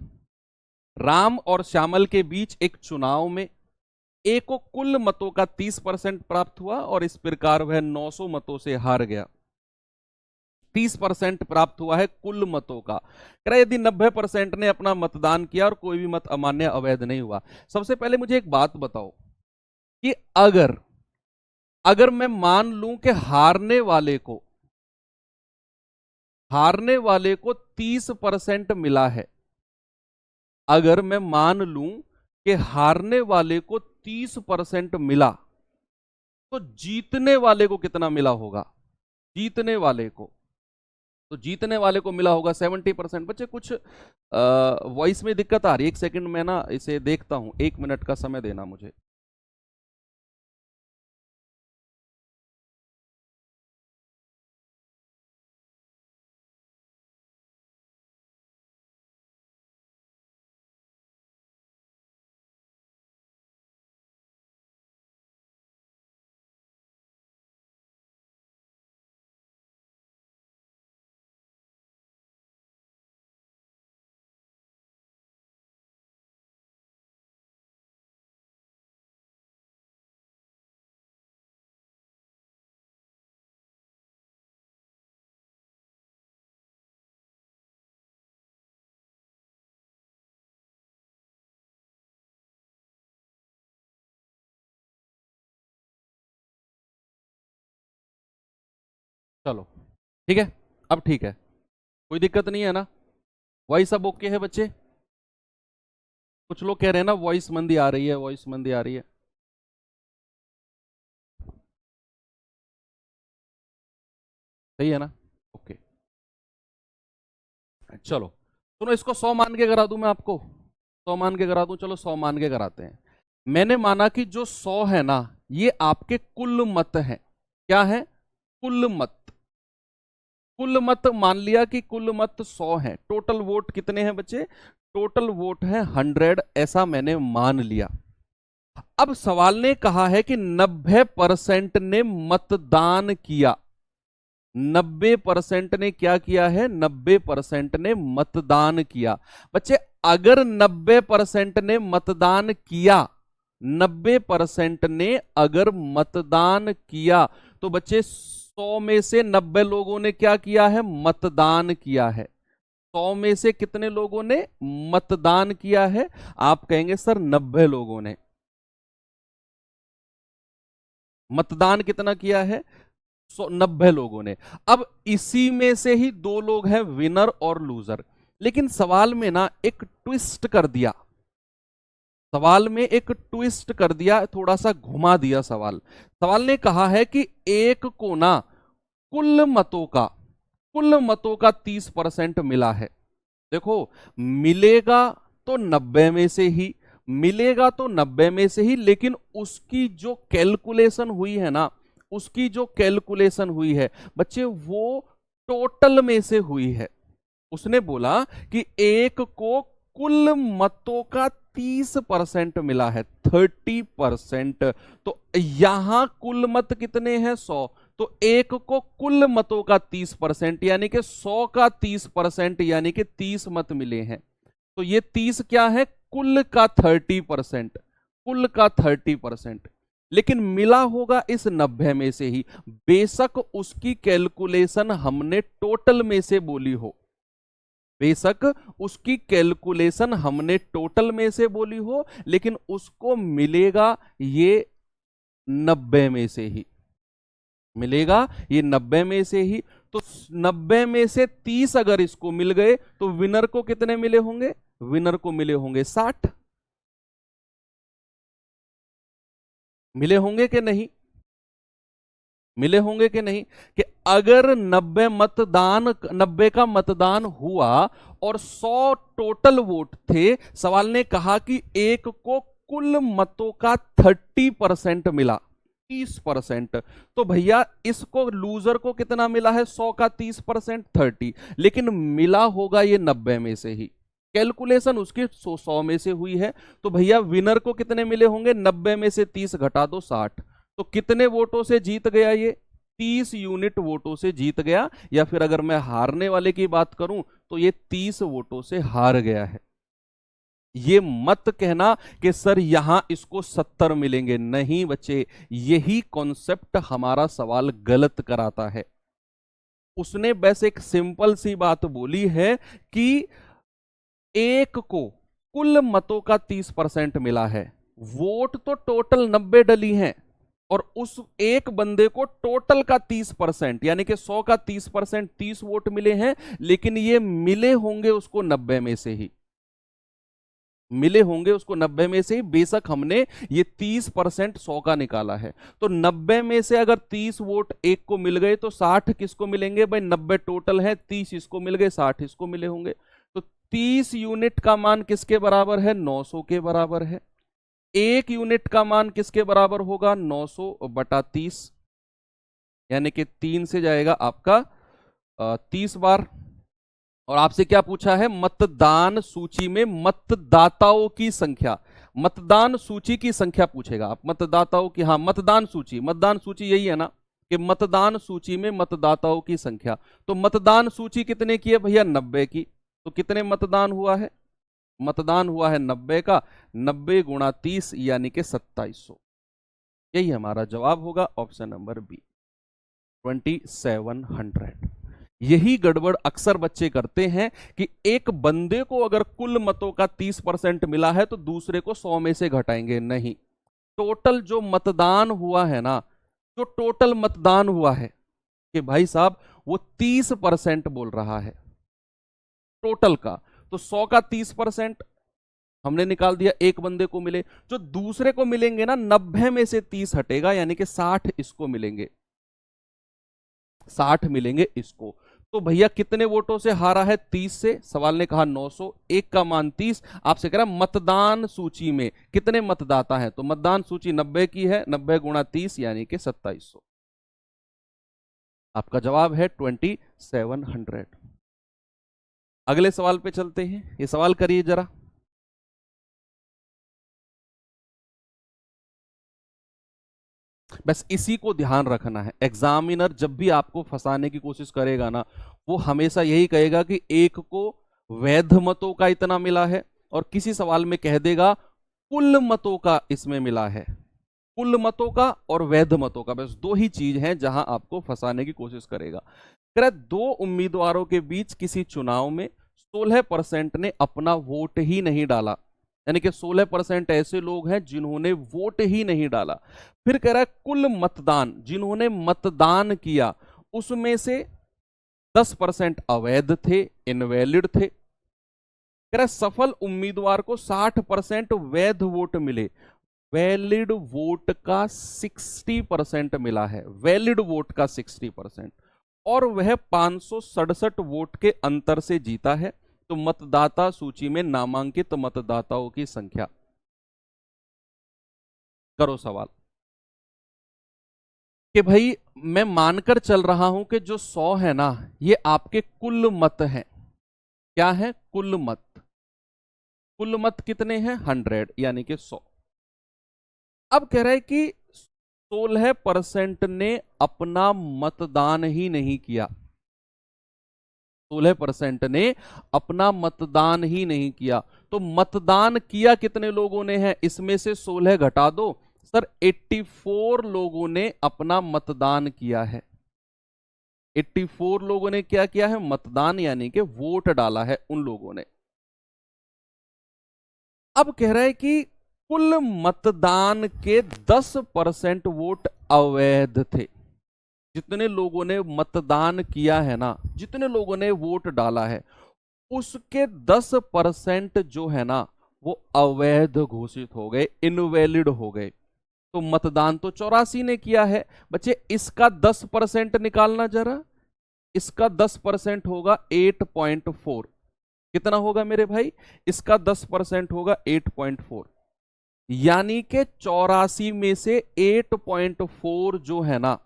राम और श्यामल के बीच एक चुनाव में ए को कुल मतों का 30% प्राप्त हुआ और इस प्रकार वह 900 मतों से हार गया। 30% प्राप्त हुआ है कुल मतों का। कह रहा यदि 90% ने अपना मतदान किया और कोई भी मत अमान्य अवैध नहीं हुआ। सबसे पहले मुझे एक बात बताओ कि अगर अगर मैं मान लूं कि हारने वाले को 30% मिला है, अगर मैं मान लूं कि हारने वाले को 30% मिला, तो जीतने वाले को कितना मिला होगा? जीतने वाले को तो जीतने वाले को मिला होगा 70%। बच्चे कुछ वॉइस में दिक्कत आ रही है, एक सेकंड में ना इसे देखता हूं, 1 मिनट का समय देना मुझे। चलो ठीक है, अब ठीक है, कोई दिक्कत नहीं है ना? वॉइस अब ओके है बच्चे? कुछ लोग कह रहे हैं ना वॉइस मंदी आ रही है, वॉइस मंदी आ रही है। सही है ना? ओके, चलो सुनो, इसको 100 मान के करा दूं मैं आपको, 100 मान के करा दूं, चलो 100 मान के कराते हैं। मैंने माना कि जो 100 है ना, ये आपके कुल मत है। क्या है? कुल मत। कुल मत मान लिया कि कुल मत 100 है। टोटल वोट कितने हैं बच्चे? टोटल वोट है 100, ऐसा मैंने मान लिया। अब सवाल ने कहा है कि 90% ने मतदान किया। 90% ने क्या किया है? 90% ने मतदान किया। बच्चे अगर 90% ने मतदान किया, 90% ने अगर मतदान किया, तो बच्चे 100 में से 90 लोगों ने क्या किया है? मतदान किया है। 100 में से कितने लोगों ने मतदान किया है? आप कहेंगे सर 90 लोगों ने। मतदान कितना किया है? 90 लोगों ने। अब इसी में से ही दो लोग हैं विनर और लूजर। लेकिन सवाल में ना एक ट्विस्ट कर दिया, सवाल में एक ट्विस्ट कर दिया, थोड़ा सा घुमा दिया सवाल। सवाल ने कहा है कि एक को ना कुल मतों का 30% मिला है। देखो, मिलेगा तो 90 में से ही, मिलेगा तो 90 में से ही, लेकिन उसकी जो कैलकुलेशन हुई है ना, उसकी जो कैलकुलेशन हुई है बच्चे, वो टोटल में से हुई है। उसने बोला कि एक को कुल मतों का 30% मिला है, 30%। तो यहां कुल मत कितने हैं? 100। तो एक को कुल मतों का 30% यानी कि 100 का 30% यानी कि 30 मत मिले हैं। तो ये 30 क्या है? कुल का 30%, कुल का 30%। लेकिन मिला होगा इस 90 में से ही, बेशक उसकी कैलकुलेशन हमने टोटल में से बोली हो, बेशक उसकी कैलकुलेशन हमने टोटल में से बोली हो, लेकिन उसको मिलेगा ये 90 में से ही, मिलेगा ये 90 में से ही। तो 90 में से 30 अगर इसको मिल गए, तो विनर को कितने मिले होंगे? विनर को मिले होंगे 60। मिले होंगे कि नहीं? मिले होंगे कि नहीं? कि अगर 90 का मतदान हुआ और 100 टोटल वोट थे, सवाल ने कहा कि एक को कुल मतों का 30% मिला, 30%। तो भैया इसको लूजर को कितना मिला है? 100 का 30%, 30। लेकिन मिला होगा ये 90 में से ही, कैलकुलेशन उसकी 100 में से हुई है। तो भैया विनर को कितने मिले होंगे? 90 में से 30 घटा दो, 60। तो कितने वोटों से जीत गया ये? 30 यूनिट वोटों से जीत गया। या फिर अगर मैं हारने वाले की बात करूं, तो ये 30 वोटों से हार गया है। ये मत कहना कि सर यहां इसको 70 मिलेंगे, नहीं बच्चे, यही कॉन्सेप्ट हमारा सवाल गलत कराता है। उसने बस एक सिंपल सी बात बोली है कि एक को कुल मतों का 30% मिला है, वोट तो टोटल 90 डली हैं, और उस एक बंदे को टोटल का 30% यानी कि 100 का 30%, 30 वोट मिले हैं, लेकिन ये मिले होंगे उसको 90 में से ही। मिले होंगे उसको 90 में से ही, बेशक हमने ये 30% 100 का निकाला है। तो 90 में से अगर 30 वोट एक को मिल गए तो 60 किसको मिलेंगे भाई? 90 टोटल है, 30 इसको मिल गए, 60 इसको मिले होंगे। तो 30 यूनिट का मान किसके बराबर है? 900 के बराबर है। 1 यूनिट का मान किसके बराबर होगा? 900 बटा 30, यानी कि 3 से जाएगा आपका 30 बार। और आपसे क्या पूछा है? मतदान सूची में मतदाताओं की संख्या, मतदान सूची की संख्या पूछेगा। आप मतदाताओं की, हाँ मतदान सूची यही है ना, कि मतदान सूची में मतदाताओं की संख्या। तो मतदान सूची कितने की है भैया? 90 की। तो कितने मतदान हुआ है? मतदान हुआ है 90 का, 90 गुणा 30 यानी कि 2700। यही हमारा जवाब होगा, ऑप्शन नंबर बी, 2700। यही गड़बड़ अक्सर बच्चे करते हैं कि एक बंदे को अगर कुल मतों का 30% मिला है तो दूसरे को 100 में से घटाएंगे। नहीं, टोटल जो मतदान हुआ है ना, जो टोटल मतदान हुआ है कि भाई साहब वो 30% बोल रहा है टोटल का। तो 100 का 30% हमने निकाल दिया, एक बंदे को मिले। जो दूसरे को मिलेंगे ना, 90 में से 30 हटेगा, यानी कि 60 इसको मिलेंगे, 60 मिलेंगे इसको। तो भैया कितने वोटों से हारा है? 30 से। सवाल ने कहा 900, एक का मान 30। आपसे कह रहा मतदान सूची में कितने मतदाता हैं? तो मतदान सूची 90 की है, 90 गुणा 30 यानी कि 2700। आपका जवाब है 2700। अगले सवाल पे चलते हैं। ये सवाल करिए जरा। बस इसी को ध्यान रखना है। एग्जामिनर जब भी आपको फंसाने की कोशिश करेगा ना, वो हमेशा यही कहेगा कि एक को वैध मतों का इतना मिला है, और किसी सवाल में कह देगा कुल मतों का इसमें मिला है। कुल मतों का और वैध मतों का, बस दो ही चीज हैं जहां आपको फंसाने की कोशिश करेगा। दो उम्मीदवारों के बीच किसी चुनाव में 16% ने अपना वोट ही नहीं डाला, यानी कि 16% ऐसे लोग हैं जिन्होंने वोट ही नहीं डाला। फिर कह रहा है कुल मतदान, जिन्होंने मतदान किया उसमें से 10% अवैध थे, इनवैलिड थे। कह रहा है सफल उम्मीदवार को 60% वैध वोट मिले, वैलिड वोट का 60% मिला है, वैलिड वोट का 60%, और वह 567 वोट के अंतर से जीता है। तो मतदाता सूची में नामांकित मतदाताओं की संख्या। करो सवाल। कि भाई मैं मानकर चल रहा हूं कि जो 100 है ना, ये आपके कुल मत हैं। क्या है? कुल मत। कुल मत कितने हैं? 100, यानी कि 100। अब कह रहा है कि 16% ने अपना मतदान ही नहीं किया, 16% ने अपना मतदान ही नहीं किया। तो मतदान किया कितने लोगों ने है? इसमें से 16 घटा दो सर, 84 लोगों ने अपना मतदान किया है। 84 लोगों ने क्या किया है? मतदान, यानी कि वोट डाला है उन लोगों ने। अब कह रहा है कि कुल मतदान के 10% वोट अवैध थे। जितने लोगों ने मतदान किया है ना, जितने लोगों ने वोट डाला है, उसके 10% जो है ना वो अवैध घोषित हो गए, इनवैलिड हो गए। तो मतदान तो 84 ने किया है बच्चे, इसका 10% निकालना जरा। इसका 10% होगा 8.4। कितना होगा मेरे भाई? इसका 10% होगा 8.4, यानी कि 84 में से 8.4 जो है ना,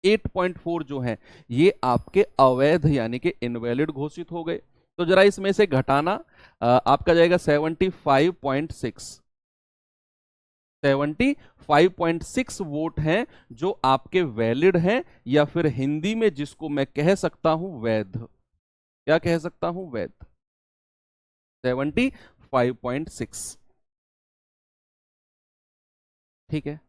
8.4 जो है ये आपके अवैध यानी कि इनवैलिड घोषित हो गए। तो जरा इसमें से घटाना, आपका जाएगा 75.6। 75.6 वोट हैं जो आपके वैलिड हैं, या फिर हिंदी में जिसको मैं कह सकता हूं वैध। क्या कह सकता हूं? वैध। 75.6। ठीक है।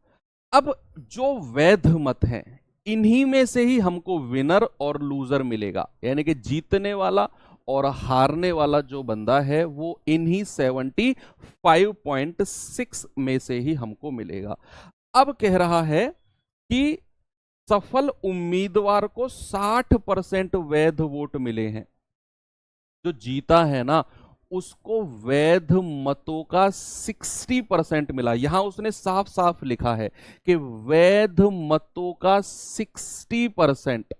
अब जो वैध मत हैं, इन्हीं में से ही हमको विनर और लूजर मिलेगा, यानी कि जीतने वाला और हारने वाला जो बंदा है वो इन्हीं 75.6 में से ही हमको मिलेगा। अब कह रहा है कि सफल उम्मीदवार को 60% वैध वोट मिले हैं। जो जीता है ना उसको वैध मतों का 60% मिला। यहां उसने साफ साफ लिखा है कि वैध मतों का 60%,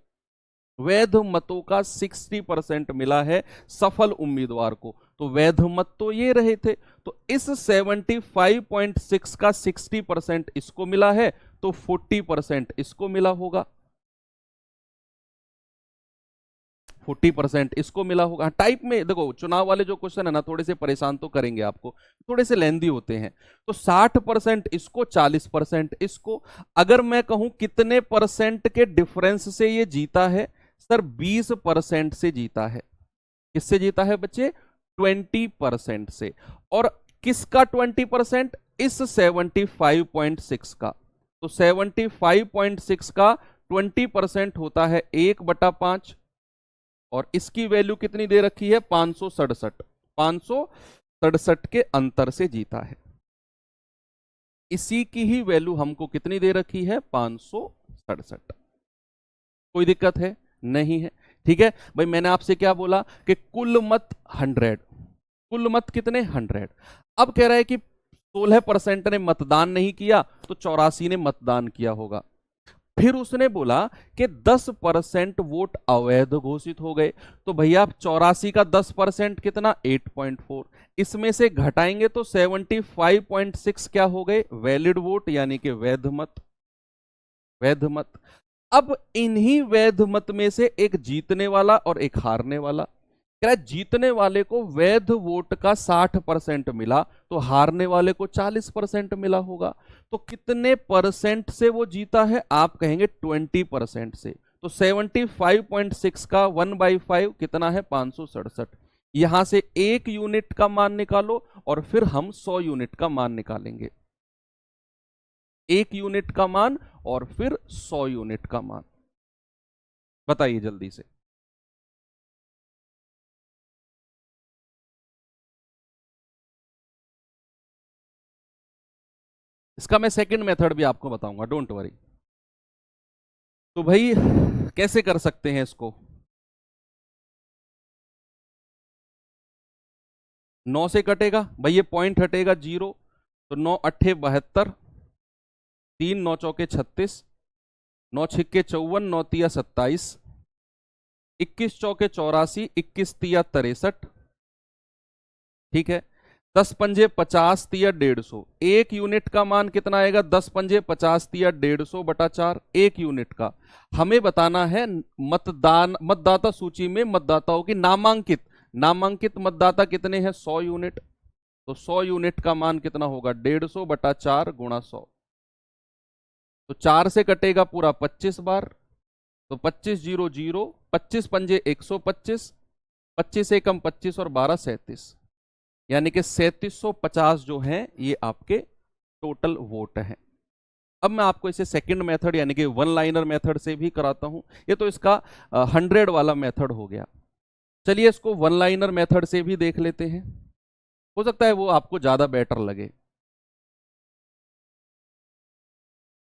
वैध मतों का 60% मिला है सफल उम्मीदवार को। तो वैध मत तो ये रहे थे, तो इस 75.6 का 60% इसको मिला है, तो 40% इसको मिला होगा, 40% इसको मिला होगा। टाइप में देखो, चुनाव वाले जो क्वेश्चन है ना, थोड़े से परेशान तो करेंगे आपको, थोड़े से लेंदी होते हैं। तो 60% इसको, 40% इसको। अगर मैं कहूं कितने परसेंट के डिफरेंस से ये जीता है, सर 20% से जीता है। किससे जीता है बच्चे? 20% से। और किसका 20%? इस 75.6 का। तो 75.6 का 20% होता है 1/5, और इसकी वैल्यू कितनी दे रखी है? 567। 567 के अंतर से जीता है। इसी की ही वैल्यू हमको कितनी दे रखी है? 567। कोई दिक्कत है? नहीं है। ठीक है भाई, मैंने आपसे क्या बोला कि कुल मत 100, कुल मत कितने? 100। अब कह रहा है कि 16% ने मतदान नहीं किया, तो 84 ने मतदान किया होगा। फिर उसने बोला कि 10% वोट अवैध घोषित हो गए। तो भैया 84 का 10% कितना? 8.4। इसमें से घटाएंगे तो 75.6 क्या हो गए? वैलिड वोट, यानी कि वैध मत। वैध मत। अब इन्हीं वैध मत में से एक जीतने वाला और एक हारने वाला। कह रहा है जीतने वाले को वैध वोट का 60% मिला, तो हारने वाले को 40% मिला होगा। तो कितने परसेंट से वो जीता है? आप कहेंगे 20% से। तो 75.6 का 1/5 कितना है? 567। यहां से 1 यूनिट का मान निकालो, और फिर हम 100 यूनिट का मान निकालेंगे। 1 यूनिट का मान और फिर 100 यूनिट का मान। बताइए जल्दी से। इसका मैं सेकंड मेथड भी आपको बताऊंगा, डोंट वरी। तो भाई कैसे कर सकते हैं इसको? 9 से कटेगा भाई, ये पॉइंट हटेगा 0, तो 9 अट्ठे 72, 3 9 चौके 36, 9 छिक्के 54, 9 तिया 27, 21 चौके 84, 21 तिया 63। ठीक है, 10 पंजे 50 तिया 150। 1 यूनिट का मान कितना आएगा? 10 पंजे 50 तिया 150/4। 1 यूनिट का हमें बताना है। मतदाता सूची में मतदाताओं की नामांकित मतदाता कितने हैं? 100 यूनिट। तो 100 यूनिट का मान कितना होगा? 150/4 गुणा 100। तो 4 से कटेगा पूरा 25 बार, तो 25 0 0, 25 पंजे 125, 25 एकम 25 और 12 37, यानी कि 3750 जो हैं ये आपके टोटल वोट हैं। अब मैं आपको इसे सेकंड मेथड यानी कि वन लाइनर मेथड से भी कराता हूं। ये तो इसका 100 वाला मेथड हो गया। चलिए इसको वन लाइनर मेथड से भी देख लेते हैं, हो सकता है वो आपको ज्यादा बेटर लगे।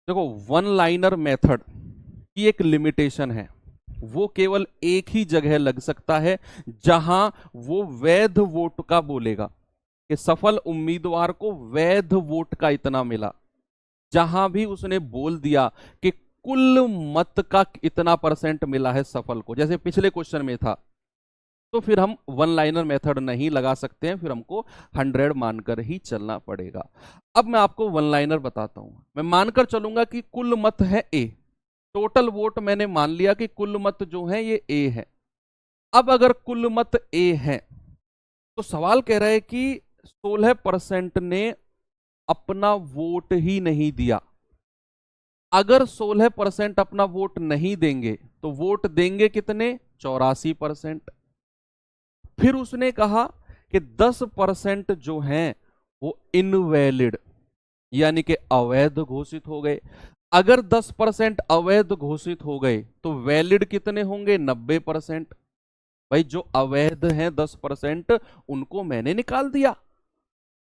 देखो, वन लाइनर मेथड की एक लिमिटेशन है, वो केवल एक ही जगह लग सकता है जहां वो वैध वोट का बोलेगा कि सफल उम्मीदवार को वैध वोट का इतना मिला। जहां भी उसने बोल दिया कि कुल मत का इतना % मिला है सफल को, जैसे पिछले क्वेश्चन में था, तो फिर हम वन लाइनर मेथड नहीं लगा सकते हैं, फिर हमको 100 मानकर ही चलना पड़ेगा। अब मैं आपको वन लाइनर बताता हूं। मैं मानकर चलूंगा कि कुल मत है A, टोटल वोट मैंने मान लिया कि कुल मत जो है ये A है। अब अगर कुल मत A है, तो सवाल कह रहा है कि 16% ने अपना वोट ही नहीं दिया। अगर 16% अपना वोट नहीं देंगे तो वोट देंगे कितने? 84%। फिर उसने कहा कि 10% जो हैं वो इनवैलिड यानी कि अवैध घोषित हो गए। अगर 10% अवैध घोषित हो गए तो वैलिड कितने होंगे? 90%। भाई जो अवैध हैं 10% उनको मैंने निकाल दिया,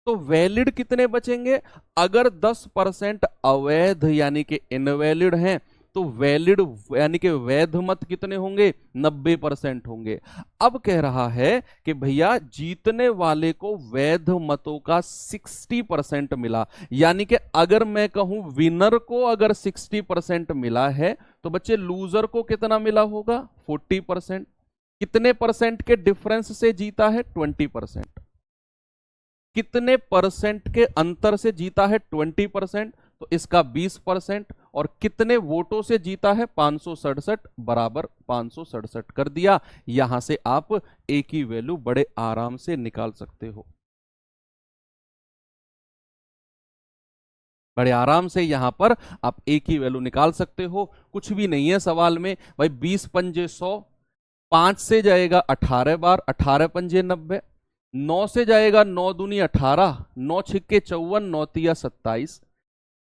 तो वैलिड कितने बचेंगे? अगर 10% अवैध यानी कि इनवैलिड हैं तो वैलिड यानी कि वैध मत कितने होंगे? 90% होंगे। अब कह रहा है कि भैया जीतने वाले को वैध मतों का 60% मिला, यानी कि अगर मैं कहूं विनर को अगर 60% मिला है तो बच्चे लूजर को कितना मिला होगा? 40%। कितने परसेंट के डिफरेंस से जीता है? 20%। कितने परसेंट के अंतर से जीता है? 20%। तो इसका 20%। और कितने वोटों से जीता है? 567 बराबर 567 कर दिया। यहां से आप ए की वैल्यू बड़े आराम से निकाल सकते हो, बड़े आराम से यहां पर आप ए की वैल्यू निकाल सकते हो। कुछ भी नहीं है सवाल में भाई। 20 पंजे 100, 5 से जाएगा 18 बार, 18 पंजे 90, 9 से जाएगा 9 दूनी 18, 9 छिक्के 54, 9 तिया 27,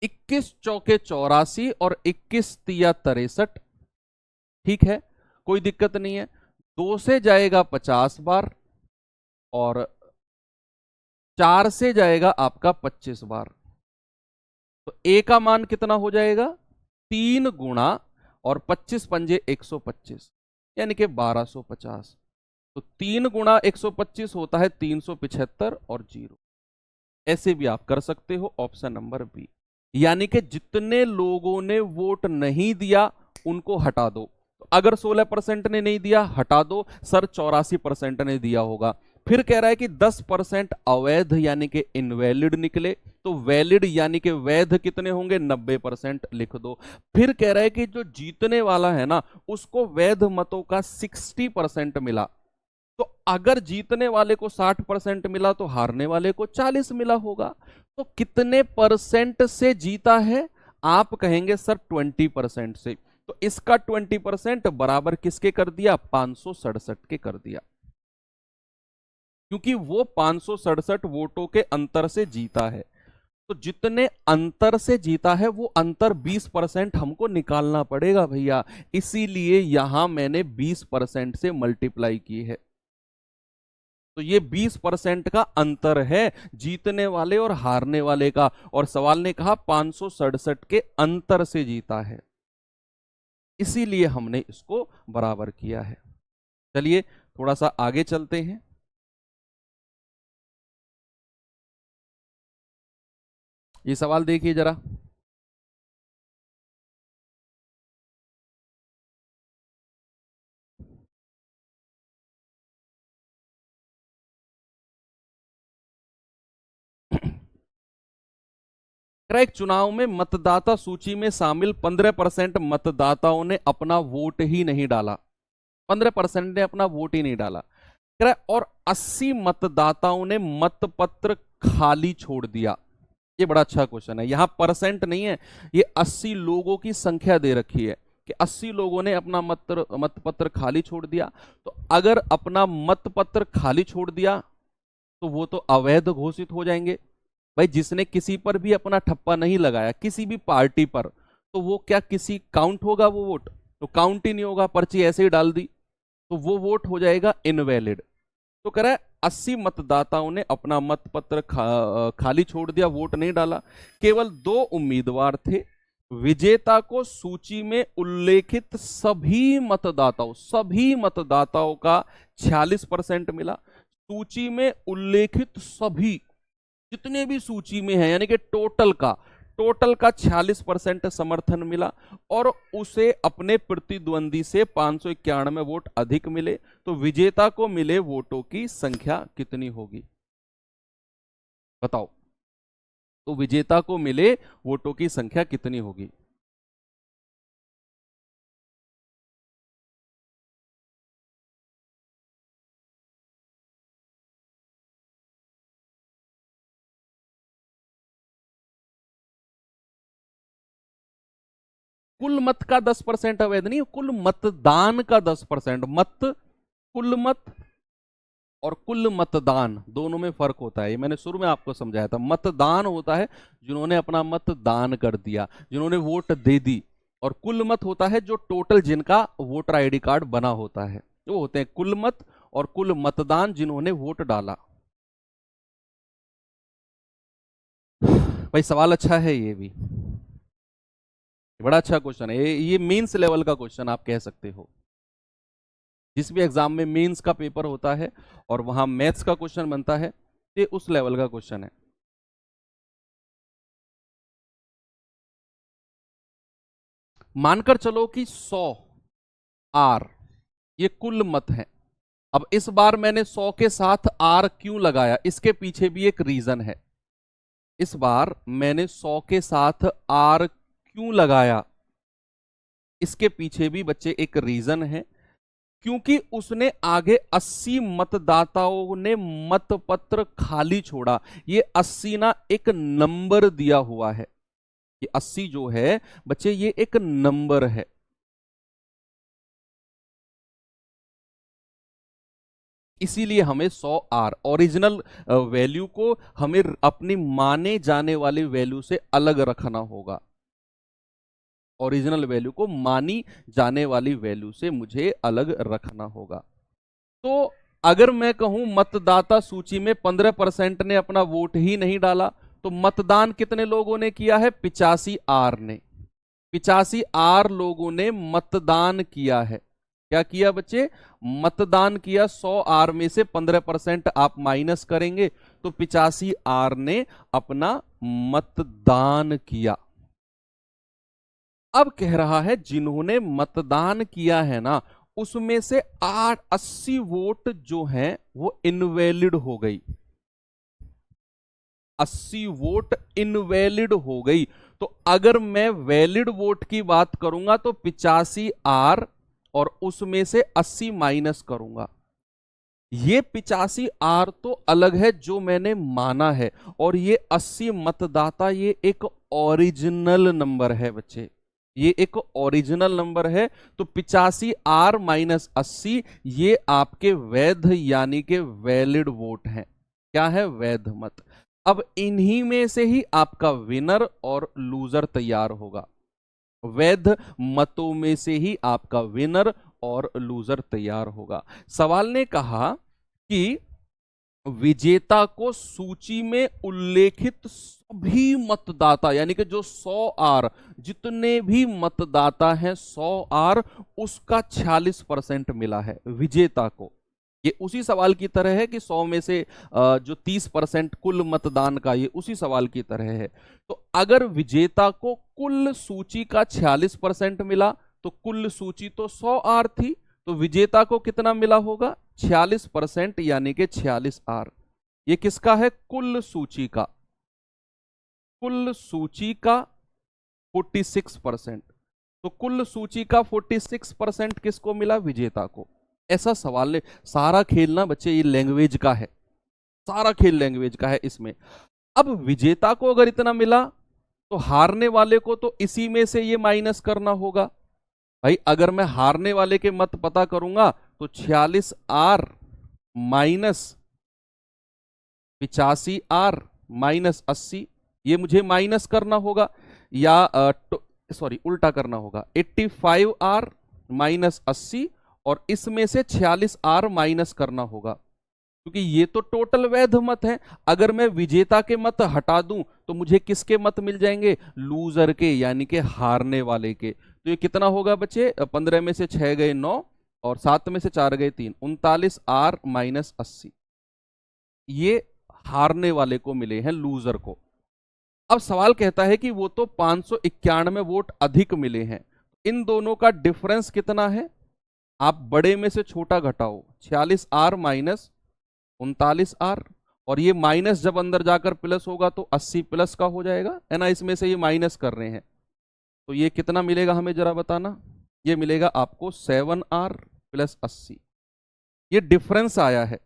21 चौके 84 और 21 तिया 63। ठीक है, कोई दिक्कत नहीं है। 2 से जाएगा 50 बार और 4 से जाएगा आपका 25 बार। तो ए का मान कितना हो जाएगा? 3 गुणा और 25 पंजे 125, यानी कि 1250। तो 3 गुणा 125 होता है 375 और 0। ऐसे भी आप कर सकते हो, ऑप्शन नंबर बी। यानी कि जितने लोगों ने वोट नहीं दिया उनको हटा दो। तो अगर 16% ने नहीं दिया, हटा दो सर, 84% ने दिया होगा। फिर कह रहा है कि 10% अवैध यानी कि इनवैलिड निकले, तो वैलिड यानी कि वैध कितने होंगे? 90% लिख दो। फिर कह रहा है कि जो जीतने वाला है ना उसको वैध मतों का 60% मिला। तो अगर जीतने वाले को 60% मिला तो हारने वाले को 40 मिला होगा। तो कितने परसेंट से जीता है? आप कहेंगे सर 20% से। तो इसका 20% बराबर किसके कर दिया? 567 के कर दिया, क्योंकि वो 567 वोटों के अंतर से जीता है। तो जितने अंतर से जीता है वो अंतर 20% हमको निकालना पड़ेगा भैया, इसीलिए यहां मैंने 20% से मल्टीप्लाई की है। तो ये 20% का अंतर है जीतने वाले और हारने वाले का, और सवाल ने कहा 567 के अंतर से जीता है, इसीलिए हमने इसको बराबर किया है। चलिए थोड़ा सा आगे चलते हैं। ये सवाल देखिए जरा। एक चुनाव में मतदाता सूची में शामिल 15% मतदाताओं ने अपना वोट ही नहीं डाला। 15% ने अपना वोट ही नहीं डाला। और 80 मतदाताओं ने मतपत्र खाली छोड़ दिया। ये बड़ा अच्छा क्वेश्चन है, यहां परसेंट नहीं है, ये 80 लोगों की संख्या दे रखी है कि 80 लोगों ने अपना मतपत्र खाली छोड़ दिया। तो अगर अपना मतपत्र खाली छोड़ दिया तो वो तो अवैध घोषित हो जाएंगे। भाई जिसने किसी पर भी अपना ठप्पा नहीं लगाया, किसी भी पार्टी पर, तो वो क्या किसी काउंट होगा? वो वोट तो काउंट ही नहीं होगा, पर्ची ऐसे ही डाल दी, तो वो वोट हो जाएगा इनवैलिड। तो कह रहा है 80 मतदाताओं ने अपना मतपत्र खाली छोड़ दिया, वोट नहीं डाला। केवल 2 उम्मीदवार थे। विजेता को सूची में उल्लेखित सभी मतदाताओं का 46% मिला। सूची में उल्लेखित सभी, जितने भी सूची में है, यानी कि टोटल का 46% समर्थन मिला, और उसे अपने प्रतिद्वंदी से 591 वोट अधिक मिले। तो विजेता को मिले वोटों की संख्या कितनी होगी? बताओ। तो विजेता को मिले वोटों की संख्या कितनी होगी? कुल मत का 10% अवैध नहीं, कुल मतदान का 10%। कुल मत और कुल मतदान दोनों में फर्क होता है, ये मैंने शुरू में आपको समझाया था। मतदान होता है जिन्होंने अपना मत दान कर दिया, जिन्होंने वोट दे दी, और कुल मत होता है जो टोटल जिनका वोटर आईडी कार्ड बना होता है, वो होते हैं कुल मत। और कुल मतदान जिन्होंने वोट डाला। भाई सवाल अच्छा है ये भी, बड़ा अच्छा क्वेश्चन है ये मेंस लेवल का क्वेश्चन आप कह सकते हो। जिस भी एग्जाम में मेंस का पेपर होता है और वहां मैथ्स का क्वेश्चन बनता है, ये उस लेवल का क्वेश्चन है। मानकर चलो कि 100 आर ये कुल मत है। अब इस बार मैंने 100 के साथ आर क्यों लगाया, इसके पीछे भी एक रीजन है। इस बार मैंने 100 के साथ आर क्यों लगाया, इसके पीछे भी बच्चे एक रीजन है। क्योंकि उसने आगे 80 मतदाताओं ने मतपत्र खाली छोड़ा। ये 80 ना एक नंबर दिया हुआ है, ये 80 जो है बच्चे ये एक नंबर है। इसीलिए हमें 100 आर ओरिजिनल वैल्यू को हमें अपनी माने जाने वाली वैल्यू से अलग रखना होगा। ओरिजिनल वैल्यू को मानी जाने वाली वैल्यू से मुझे अलग रखना होगा। तो अगर मैं कहूं मतदाता सूची में 15% ने अपना वोट ही नहीं डाला, तो मतदान कितने लोगों ने किया है? 85 आर ने। 85 आर लोगों ने मतदान किया है। क्या किया बच्चे? मतदान किया। 100 आर में से 15% आप माइनस करेंगे तो 85 आर ने अपना मतदान किया। अब कह रहा है जिन्होंने मतदान किया है ना, उसमें से 80 वोट जो हैं वो इनवैलिड हो गई। 80 वोट इनवैलिड हो गई। तो अगर मैं वैलिड वोट की बात करूंगा तो 85 आर और उसमें से 80 माइनस करूंगा। ये 85 आर तो अलग है जो मैंने माना है, और ये 80 मतदाता ये एक ओरिजिनल नंबर है बच्चे, ये एक ओरिजिनल नंबर है। तो 85 आर माइनस 80 ये आपके वैध यानी के वैलिड वोट हैं। क्या है? वैध मत। अब इन्हीं में से ही आपका विनर और लूजर तैयार होगा। वैध मतों में से ही आपका विनर और लूजर तैयार होगा। सवाल ने कहा कि विजेता को सूची में उल्लेखित सभी मतदाता यानी कि जो 100 आर जितने भी मतदाता हैं 100 आर उसका 46% मिला है विजेता को। ये उसी सवाल की तरह है कि 100 में से जो 30% कुल मतदान का, ये उसी सवाल की तरह है। तो अगर विजेता को कुल सूची का 46% मिला तो कुल सूची तो 100 आर थी, तो विजेता को कितना मिला होगा? 46% यानी कि 46 आर। ये किसका है? कुल सूची का। कुल सूची का 46%। तो कुल सूची का 46% किसको मिला? विजेता को। ऐसा सवाल ले। सारा खेल ना बच्चे ये लैंग्वेज का है, सारा खेल लैंग्वेज का है इसमें। अब विजेता को अगर इतना मिला तो हारने वाले को तो इसी में से ये माइनस करना होगा। भाई अगर मैं हारने वाले के मत पता करूंगा तो 46 आर माइनस 85 आर माइनस 80 ये मुझे माइनस करना होगा, या सॉरी उल्टा करना होगा। 85 आर माइनस 80 और इसमें से 46 आर माइनस करना होगा, क्योंकि ये तो टोटल वैध मत है। अगर मैं विजेता के मत हटा दूं तो मुझे किसके मत मिल जाएंगे? लूजर के यानी कि हारने वाले के। तो ये कितना होगा बच्चे? 15 में से 6 गए 9 और 7 में से 4 गए 3, 39 आर माइनस 80 ये हारने वाले को मिले हैं, लूजर को। अब सवाल कहता है कि वो तो 591 वोट अधिक मिले हैं, इन दोनों का डिफरेंस कितना है? आप बड़े में से छोटा घटाओ। 46 आर माइनस 39 आर, और ये माइनस जब अंदर जाकर प्लस होगा तो 80 प्लस का हो जाएगा, है ना। इसमें से ये माइनस कर रहे हैं तो ये कितना मिलेगा हमें जरा बताना। ये मिलेगा आपको 7 आर प्लस 80। ये डिफरेंस आया है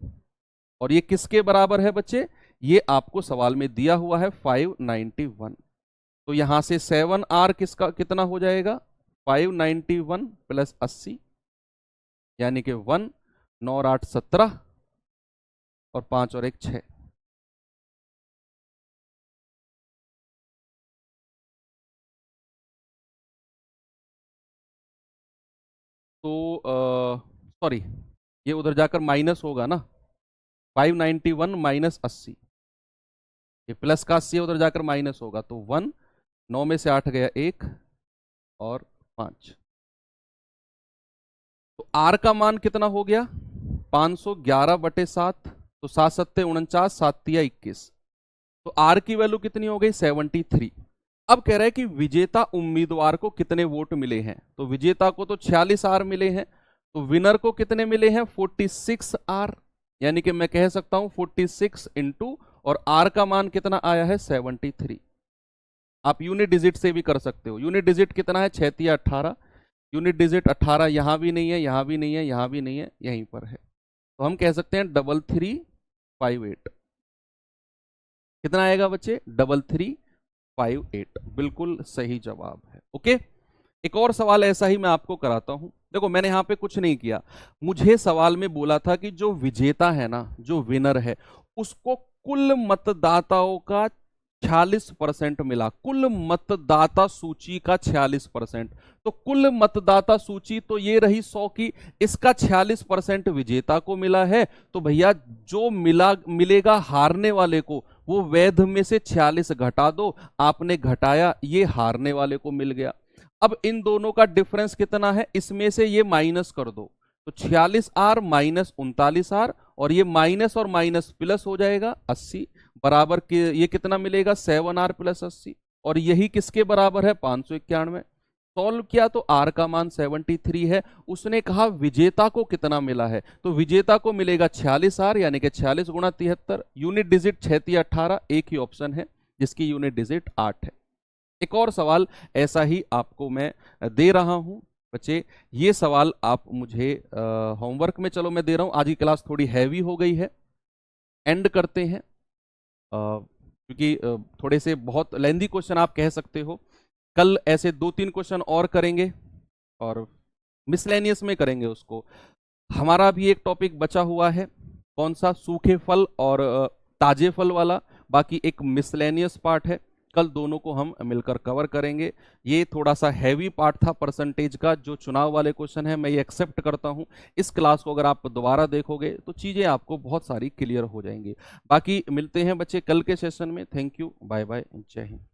और ये किसके बराबर है बच्चे? ये आपको सवाल में दिया हुआ है 591। तो यहां से 7 आर किसका कितना हो जाएगा? 591 प्लस 80 यानी कि 1 9 और 8 17 और 5 और 1 6। तो सॉरी ये उधर जाकर माइनस होगा ना, 591 माइनस 80, ये प्लस का 80 उधर जाकर माइनस होगा तो 1 9 में से 8 गया 1 और 5। तो R का मान कितना हो गया 511/7, तो 7 सत्ते 49, 7 तिया 21, तो R की वैल्यू कितनी हो गई 73। अब कह रहा है कि विजेता उम्मीदवार को कितने वोट मिले हैं, तो विजेता को तो 46 R मिले हैं, तो विनर को कितने मिले हैं 46 R, यानी कि मैं कह सकता हूं 46 इंटू और R का मान कितना आया है 73। आप यूनिट डिजिट से भी कर सकते हो, यूनिट डिजिट कितना है 6 तिया 18, यूनिट डिजिट 18 यहां भी नहीं है, यहां भी नहीं है, यहां भी नहीं है, यहीं पर है, तो हम कह सकते हैं 3358। कितना आएगा बच्चे 3358, बिल्कुल सही जवाब है। ओके, एक और सवाल ऐसा ही मैं आपको कराता हूं। देखो मैंने यहां पे कुछ नहीं किया, मुझे सवाल में बोला था कि जो विजेता है ना, जो विनर है, उसको कुल मतदाताओं का 46% मिला, कुल मतदाता सूची का 46%। तो कुल मतदाता सूची तो ये रही 100 की, इसका 46% विजेता को मिला है, तो भैया जो मिलेगा हारने वाले को, वो वैध में से 46 घटा दो, आपने घटाया, ये हारने वाले को मिल गया। अब इन दोनों का डिफरेंस कितना है, इसमें से ये माइनस कर दो, तो 46R माइनस 39R, और ये माइनस और माइनस प्लस हो जाएगा 80, बराबर के ये कितना मिलेगा 7R प्लस 80, और यही किसके बराबर है 591। सॉल्व किया तो R का मान 73 है। उसने कहा विजेता को कितना मिला है, तो विजेता को मिलेगा 46R, यानी कि 46 गुणा 73, यूनिट डिजिट 6 तिया 18, एक ही ऑप्शन है जिसकी यूनिट डिजिट 8 है। एक और सवाल ऐसा ही आपको मैं दे रहा हूं बच्चे, ये सवाल आप मुझे होमवर्क में, चलो मैं दे रहा हूं, आज की क्लास थोड़ी हैवी हो गई है, एंड करते हैं, क्योंकि थोड़े से बहुत लेंदी क्वेश्चन आप कह सकते हो। कल ऐसे 2-3 क्वेश्चन और करेंगे और मिसलेनियस में करेंगे उसको। हमारा भी एक टॉपिक बचा हुआ है, कौन सा, सूखे फल और ताजे फल वाला, बाकी एक मिसलेनियस पार्ट है, कल दोनों को हम मिलकर कवर करेंगे। ये थोड़ा सा हैवी पार्ट था परसेंटेज का, जो चुनाव वाले क्वेश्चन है मैं ये एक्सेप्ट करता हूं। इस क्लास को अगर आप दोबारा देखोगे तो चीजें आपको बहुत सारी क्लियर हो जाएंगी। बाकी मिलते हैं बच्चे कल के सेशन में। थैंक यू, बाय बाय, जय हिंद।